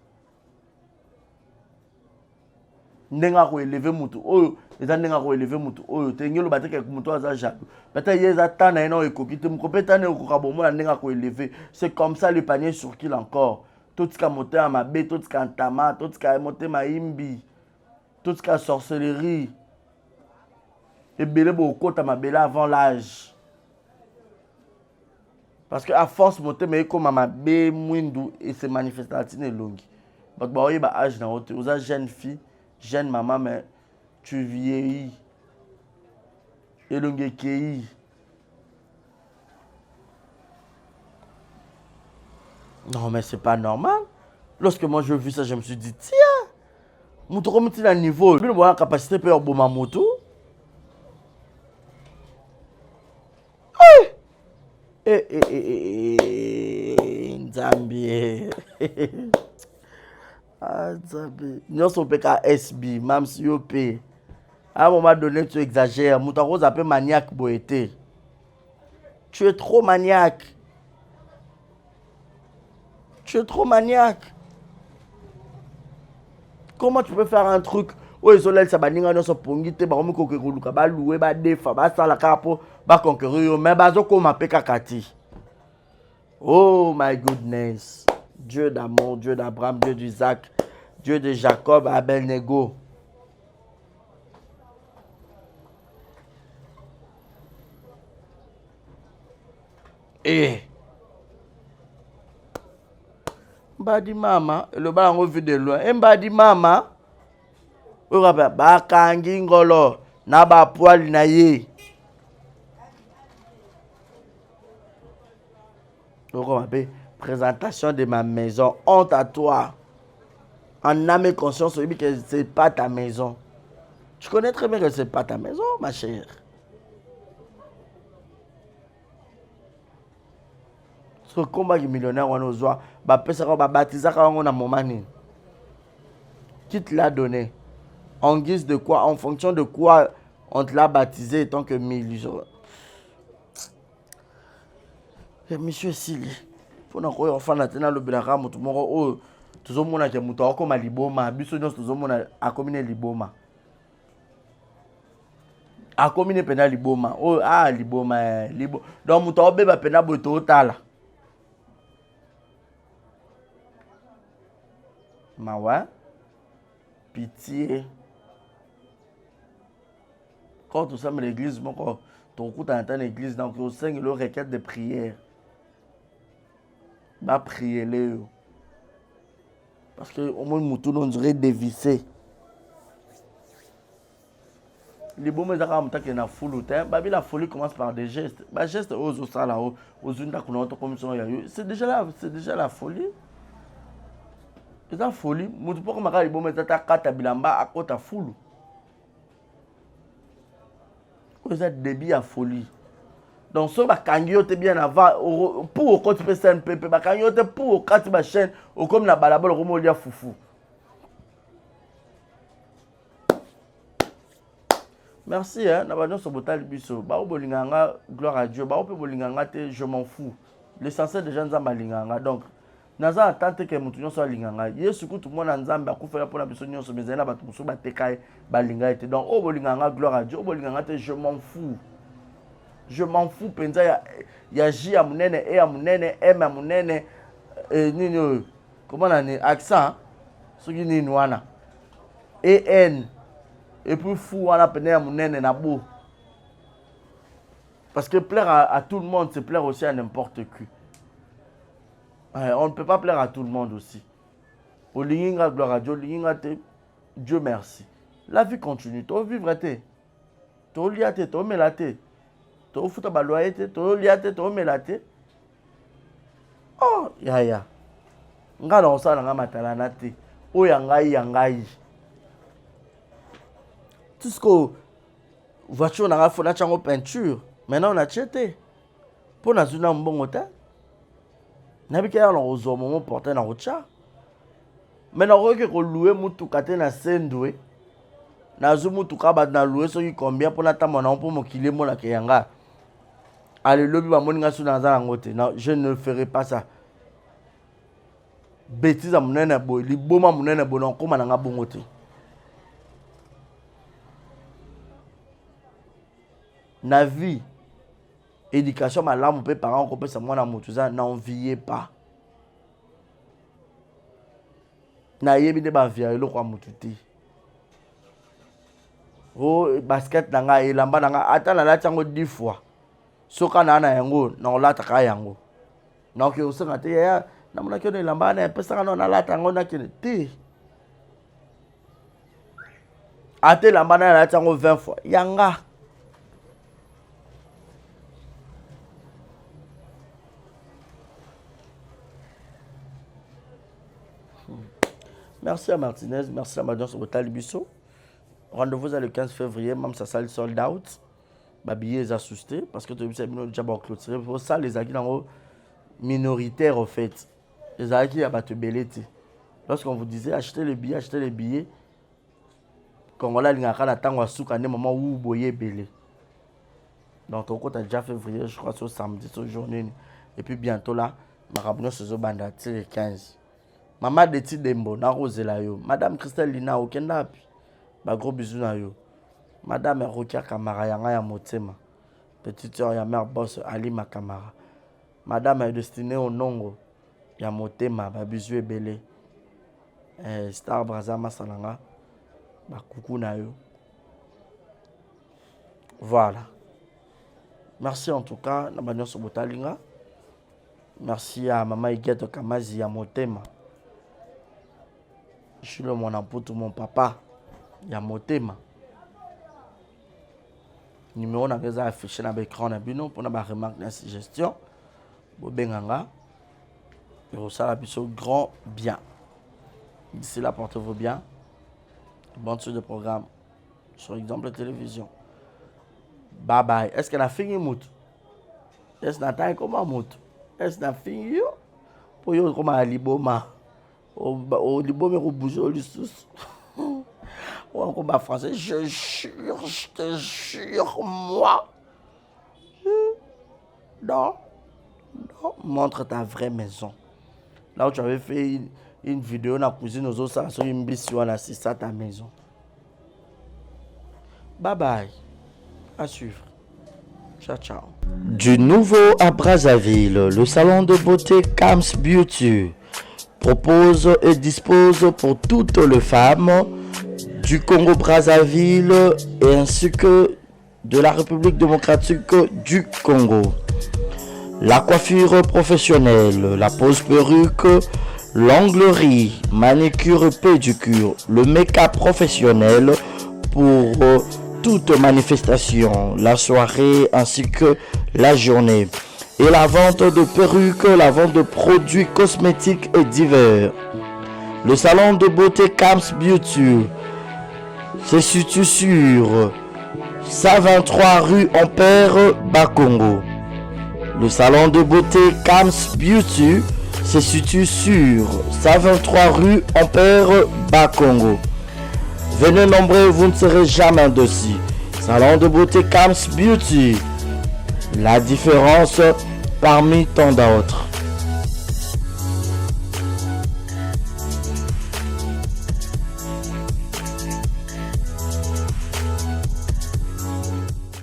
Nenga ko élever mutu oyo eza nenga ko élever mutu oyo te ngelo bateke mutu aza jaloux bata yeza tana eno ekokite mukopeta ne okoka bomona nenga ko élever c'est comme ça le panier sur qui encore tout ce qui monter à ma bé tout ce qui entama tout ce qui monter ma imbi tout ce qui sorcellerie et belé bokota ma belé avant l'âge parce que à force monter mais comme ma bé mwindu et se manifestation longue donc ba oyi ba âge na ote oza jeune fille jeune maman, mais tu vieillis. Et le gars non, mais c'est pas normal. Lorsque moi je vis ça, je me suis dit, tiens, mon remettre à niveau. Puis, la capacité de faire ma moto. Nzambi. Ah, nous sommes PK SB, même si vous payez. À un moment donné, tu exagères. Moutaro s'appelle maniaque boété. Tu es trop maniaque. Tu es trop maniaque. Comment tu peux faire un truc où ils ont l'air de baninga dans son pongite, bah on me bah louer, bah défa, bah ça la capo, bah conquérir, mais bah zo comme PK Kati. Oh my goodness. Dieu d'amour, Dieu d'Abraham, Dieu d'Isaac, Dieu de Jacob, Abel-Nego. Et Mbadi mama, le ballon vu de loin. Mbadi mama, on rappelle, bakangi ngolo, naba poil na ye. On rappelle. Présentation de ma maison. Honte à toi. En âme et conscience, on dit que ce n'est pas ta maison. Tu connais très bien que ce n'est pas ta maison, ma chère. Ce combat qui millionnaire, on nous voit. On va baptiser quand on a mon mani. Qui te l'a donné? En guise de quoi? En fonction de quoi on te l'a baptisé tant que millionnaire? Monsieur Sili. Pona ko yo fana tena lo bilaka mutu moko o tuzomona ke mutu akoma liboma biso nyonso tuzomona akomine liboma akomine pena liboma o liboma libo donc mutu obeba pena boto otala ouais. Pitié. Quand nous sommes à l'église, quand tu écoutes à l'église, donc au sein de la requête de prière. Va prier les. Parce que au moins nous on dirait dévissé. Les bons mais ça qui na foule babi la folie commence par des gestes. Bah gestes aux ça là aux une comme c'est déjà la folie. C'est la folie. Mutu poko makali bon mais ta kata bilamba à kota foule. Vous êtes débit à folie. Donc, si vous avez bien avant, pour au côté PCNPP, vous avez pour au côté de la chaîne, ou comme la balabole, vous avez foufou. Merci, hein. Nous avons botal biso. Ba bolinganga gloire à Dieu. Ba ope bolinganga te je m'en fous. L'essentiel des gens nzamba linganga. Donc, naza attente que mutu nyonso linganga. Yesu ku tout monde nzamba ku fera pour la biso nyonso mais na batu muso ba tekai ba linga ete. Donc, o bolinganga gloire à Dieu. O bolinganga te je m'en fous. Je m'en fous, penza ya J à munene, E à munene, M à munene, nini, comment on a dit, accent, ce qui est noana. E N, et puis fou, on a peine à munene, na beau. Parce que plaire à tout le monde, c'est plaire aussi à n'importe qui. On ne peut pas plaire à tout le monde aussi. Au linga, gloire à Dieu, linga, Dieu merci. La vie continue, tu vivre, tu liate, tu melate. Tu futa baloyete, tu liate, tu melate. Oh, ya. Nga na osala nga matalana te. O yangai. Tout ce que voiture na fona chango peinture. Maintenant on a acheté. Pour na zuna mbongo ta. Na bika ya na ozo momo porter na rocha. Maintenant on que louer mutuka te na sendwe. Na zu mutuka ba na louer so ki combien pour na tamona pour mokile mo na keyanga. Allez, non, je ne ferai pas ça. Bêtise à mon nez, li boma mon nez, bon, comme on a bon côté. Na vie, éducation, ma lame, peut parents, on peut savoir na n'enviez pas. Na yebi de ba via lo kwa mututi. Oh, basket nanga elamba nanga atala la tango 10 fois. Soka na yango na lata ka yango na ke usanga te ya na mona ke no lamba na pesa na lata yango na ke te ate lamba na lata yango 20 fois yanga. Merci à Martinez, merci à Madame Sobotal Bisso. Rendez-vous le 15 février, même ça salle sold out. Babillé les assustés parce que tu as déjà clôturé. Pour ça, les acquis minoritaires, en fait. Les acquis à battre belleté. Lorsqu'on vous disait achetez les billets, quand on a un moment où vous voyez belé. Donc, ton côté, déjà février, je crois, ce samedi, ce journée. Et puis bientôt là, ma rabino se banda, le 15. Maman de Tidembo, na rose la yo. Madame Christelle Lina, au Kendapi. Gros bisous na yo. Madame Rokia Kamara yanga ya motema. Petite sœur ya mère boss Ali Makamara. Madame est destinée au nongo ya motema ba bisous ebele. Star Brazama Salanga. Ba coucou na yo. Voilà. Merci en tout cas na banyo so botalinga. Merci à maman Iguette Kamazi ya motema. Je suis le mon ampoute mon papa ya motema. Numéro na keza affiché na l'écran na bino pour na ba remarque na suggestion bo benganga et au sala biso grand bien. D'ici là portez-vous bien. Bonne suite de programme sur Exemple Télévision. Bye bye. Est-ce qu'elle a fini mout? Est-ce qu'elle a comment mout? Est-ce qu'elle a fini yo? Pour yo comme à liboma. Au liboma au bouger au lissus. Ou en combat français, je te jure, moi. Non, montre ta vraie maison. Là où tu avais fait une vidéo dans la cuisine, aux autres, sur une mission, c'est ça ta maison. Bye bye. À suivre. Ciao, ciao. Du nouveau à Brazzaville, le salon de beauté Cam's Beauty propose et dispose pour toutes les femmes du Congo-Brazzaville et ainsi que de la République démocratique du Congo. La coiffure professionnelle, la pose perruque, l'onglerie, manicure et pédicure, le make-up professionnel pour toute manifestation, la soirée ainsi que la journée. Et la vente de perruques, la vente de produits cosmétiques et divers. Le salon de beauté Kams Beauty se situe sur 123 rue Ampère, Bakongo. Le salon de beauté Kams Beauty se situe sur 123 rue Ampère, Bakongo. Venez nombreux, vous ne serez jamais dessus. Salon de beauté Kams Beauty. La différence parmi tant d'autres.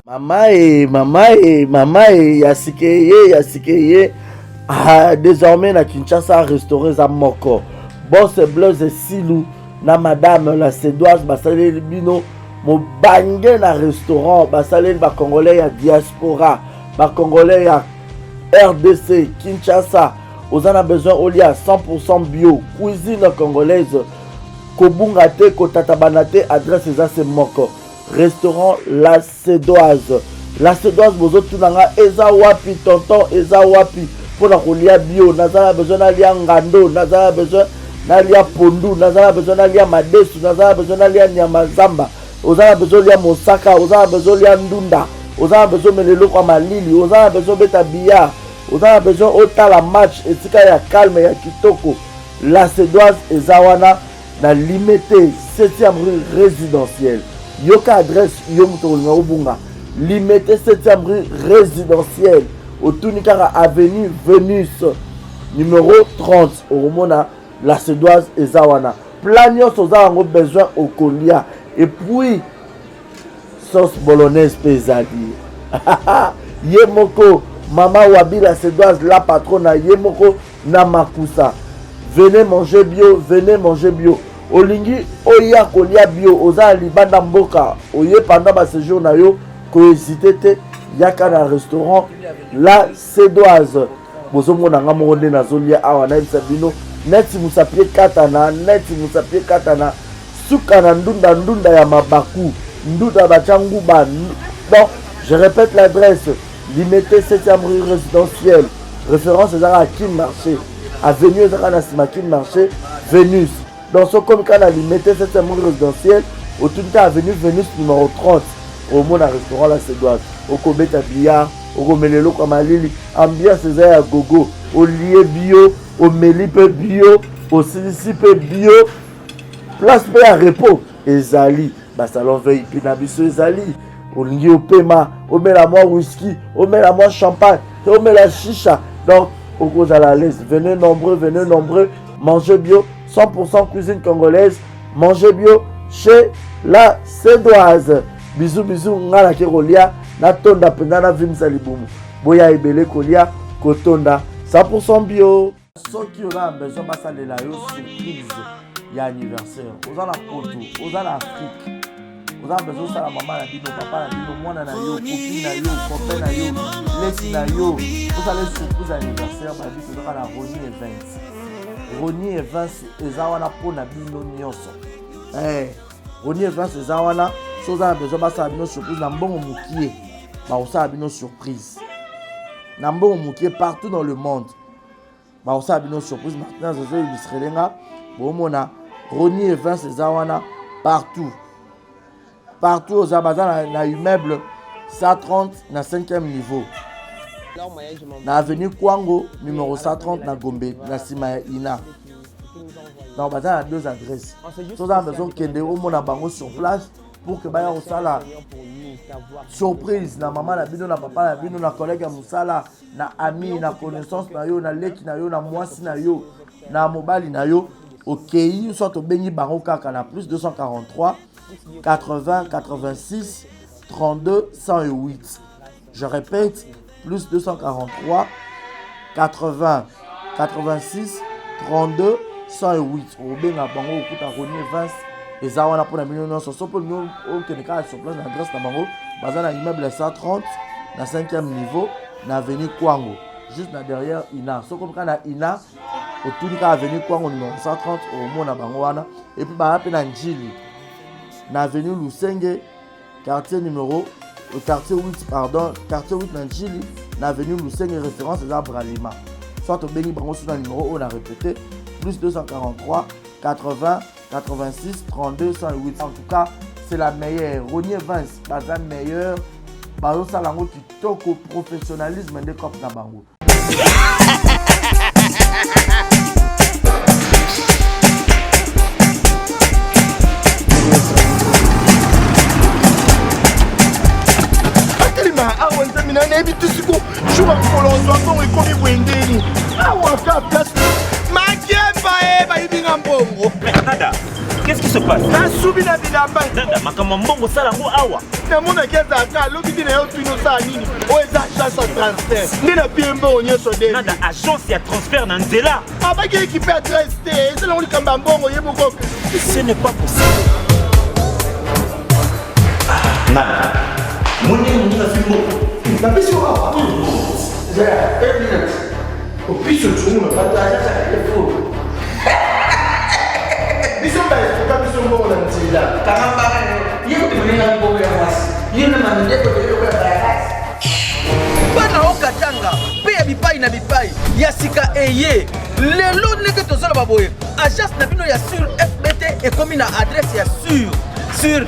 Mama yasikeye désormais na Kinshasa restauré za moko boss Blaise Silou na madame la Sédoise basaleli bino mobange na restaurant basaleli ba congolais ya diaspora ba congolais ya RDC Kinshasa ozana besoin olia 100% bio cuisine congolaise kobunga te kotatabana te adresse eza se moko restaurant La Sédoise. La Sédoise bozo tunanga eza wapi tonton eza wapi pona kolia bio nazala besoin nalia ngando nazala besoin nalia pondu nazala besoin nalia madesu nazala besoin nalia nyama zamba ozala besoin lia mosaka ozala besoin lia ndunda ozala besoin melelo kwa malili ozala besoin beta billard ozala besoin otala match etika ya calme ya kitoko. La Sédoise eza wana na limité 7e rue résidentielle. Yoka adresse yomutolinga obunga limité 7e rue résidentielle au Tunikara avenue Vénus numéro 30 au Romona. La Sédoise et Zawana plagnon soza ngo besoin au colia et puis sauce bolognaise pesadi yemoko mama wabi La Sédoise la patronne yemoko na makusa. Venez manger bio olingi oya kolia bio oza libanda mboka oye pendant ba séjour na yo ko hésiter te yaka na restaurant La Sédoise bozomona nga monde na zolia awa na bino neti musapie katana suka na ndunda ya mabaku ndunda bachangu ba. Donc je répète l'adresse limité 7e rue résidentielle référence à Kin Marché avenue Zakanasima Kin Marché Vénus. Dans ce comme quand on a limité 7e rue résidentielle au Tunika avenue Vénus numéro 30 au monde restaurant La Sédoise au Kobeta billard au Gomelelo comme Malili ambiance eza gogo au lié bio au melipe bio au silicipe bio place pe à repos ezali ba salon veille pina biso ezali olingi opema omela moi whisky omela moi champagne omela chicha. Donc au cause à la l'aise venez nombreux manger bio 100% cuisine congolaise manger bio chez La Sédoise. Bisous ngala ke kolia na tonda penda na vimsa libumu boya ebele kolia kotonda 100% bio. Soki oza besoin basalela yo surprise ya anniversaire oza na poto oza na Afrique oza besoin sala mama na bino papa na bino mwana na yo copine na yo copain na yo lesi na yo osala surprise anniversaire babi tozaka na Roni Events eza wana mpona bino nyonso Roni Events eza wana so oza na besoin basala bino surprise na mbongo mokie baosala bino surprise na mbongo mokie partout dans le monde baosala bino surprise maintenant zozo ilustrelenga bomona Roni Events eza wana partout oza baza na immeuble 130 na 5e niveau na avenue Kwango numéro 130 na Gombe na sima ya Ina. Donc baza na deux adresses so oza besoin kende omona bango sur place pour que baya osala surprise na mama na bino na papa na bino na collègue ya musala na ami na connaissance na yo na leki na yo na mwasi na yo na mobali na yo okei soit obengi bango kaka na plus 243 80 86 32 108. Je répète plus 243 80 86 32 108 obenga bango okuta Ronier Vance eza wana mpona bino nyonso so mpo bino okende kaka sur place na adresse na bango baza na immeuble 130 na 5e niveau na avenue Kwango juste na derrière Ina soko kaka na Ina otuli kaka avenue Kwango numéro 130 omona bango wana et puis baa mpe na Njili na avenue Lusenge quartier 8 na Njili na avenue Lusenge référence eza Bralima soit obengi bango sur na numéro on a répété plus 243 80 86 32 108. En tout cas, c'est la meilleure. Ronier Vance, baza meilleur. Bazo salango kitoko professionnalisme de cop na bango. Akalima awa nzamina na ebi tusuko shuba kolonzo mbongo ekomi bwendeni. Awa ka place Makeba bayibinga mbongo. Nada, qu'est-ce qui se passe? Nasubi na bilamba. Nada, makambo mbongo salango awa. Namona keza aka lobi na yo tuno sa nini? O eza agence ya transfert. Ndina piembo onyeso de. Nada, agence ya transfert na nzela. Abaki équipe adresse te. C'est là où likamba mbongo yeboko. Ce n'est pas possible. Nada. Mwenye mwenye fimbo. Nabiso awa. Zaya, 1 minute. Opiso tumu na pata sasa telefoni. Biso ba efuka biso mbongo na nzela. Kama mbana yeye tumenga mbongo ya mwasi. Yeye na mandepo ndio ya baraka. Bana okatanga pe ya bipai na bipai ya sika eye lelo ndenge tozala baboye agence na bino ya sur FBT ekomi na adresse ya sur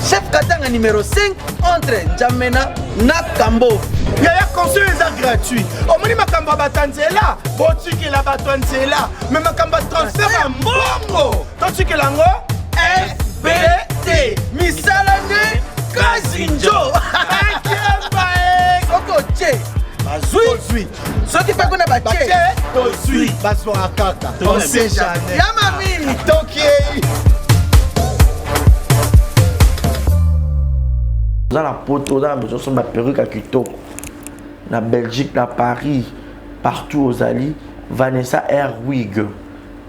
chef katanga numéro 5 entre Njamena na Kambo. Yaya conseil eza gratuit. Omoni makambo bato nzela botikela bato nzela me makambo transfert ya mbongo totikela yango FBT Misala ne Kazinjo. Soko che bazui soki pe kuna bache tozwi bazwaka kaka on sait jamais yama mimi tokei Dans la poto, dans la maison, sur ma perruque à Kitoko. Na Belgique, na Paris, partout aux alliés. Vanessa Airwig.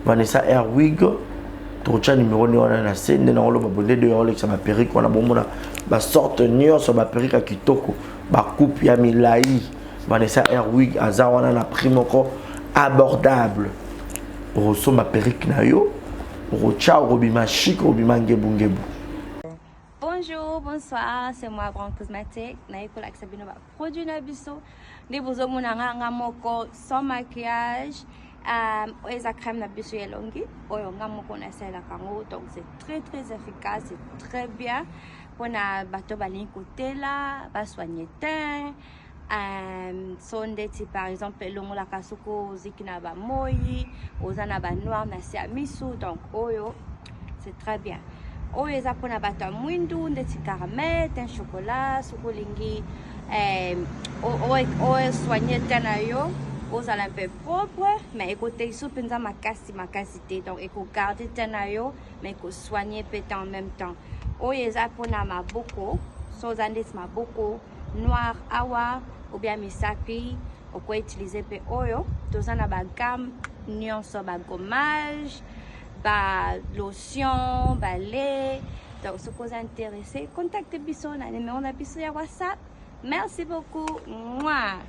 Vanessa Airwig. Trocha numéro on a na scène na olo babonde de olo sur ma perruque on a bon mona ba sorte nion sur ma perruque à Kitoko. Ba coupe ya milai. Vanessa Airwig azawana na prix moko abordable. Roso ma perruque na yo. Rocha robima chic robima ngebungebu. Bonjour, bonsoir, c'est moi Grand Cosmétique. Naiko la Sabino ba produit na biso. Des vous omunanga ngamoko sans maquillage. Oeza crème na biso ya longi. Oyo ngamoko na sela kango. Donc c'est très efficace, c'est très bien. Pona bato balin côté là, ba soigner teint. Sondeti par exemple longo la kasuko zikina ba moi, ozana ba noir na sia misu. Donc oyo c'est très bien. Oyo eza pona bato ya mwindu ndeti caramel, teint chocolat, sukolingi oyo soigner teint na yo ozala un peu propre mais ekote iso mpenza makasi te donc ekogarde teint na yo mais ekosoigner pe en même temps. Oyo eza pona maboko so oza ndeti maboko noir awa ou bien misapi oko utiliser pe oyo toza na bagamme nyonso bagommage ba lotion, ba lait. Donc, si vous êtes intéressé, contactez Bisso, na numéro de Bisso ya WhatsApp. Merci beaucoup. Mouah.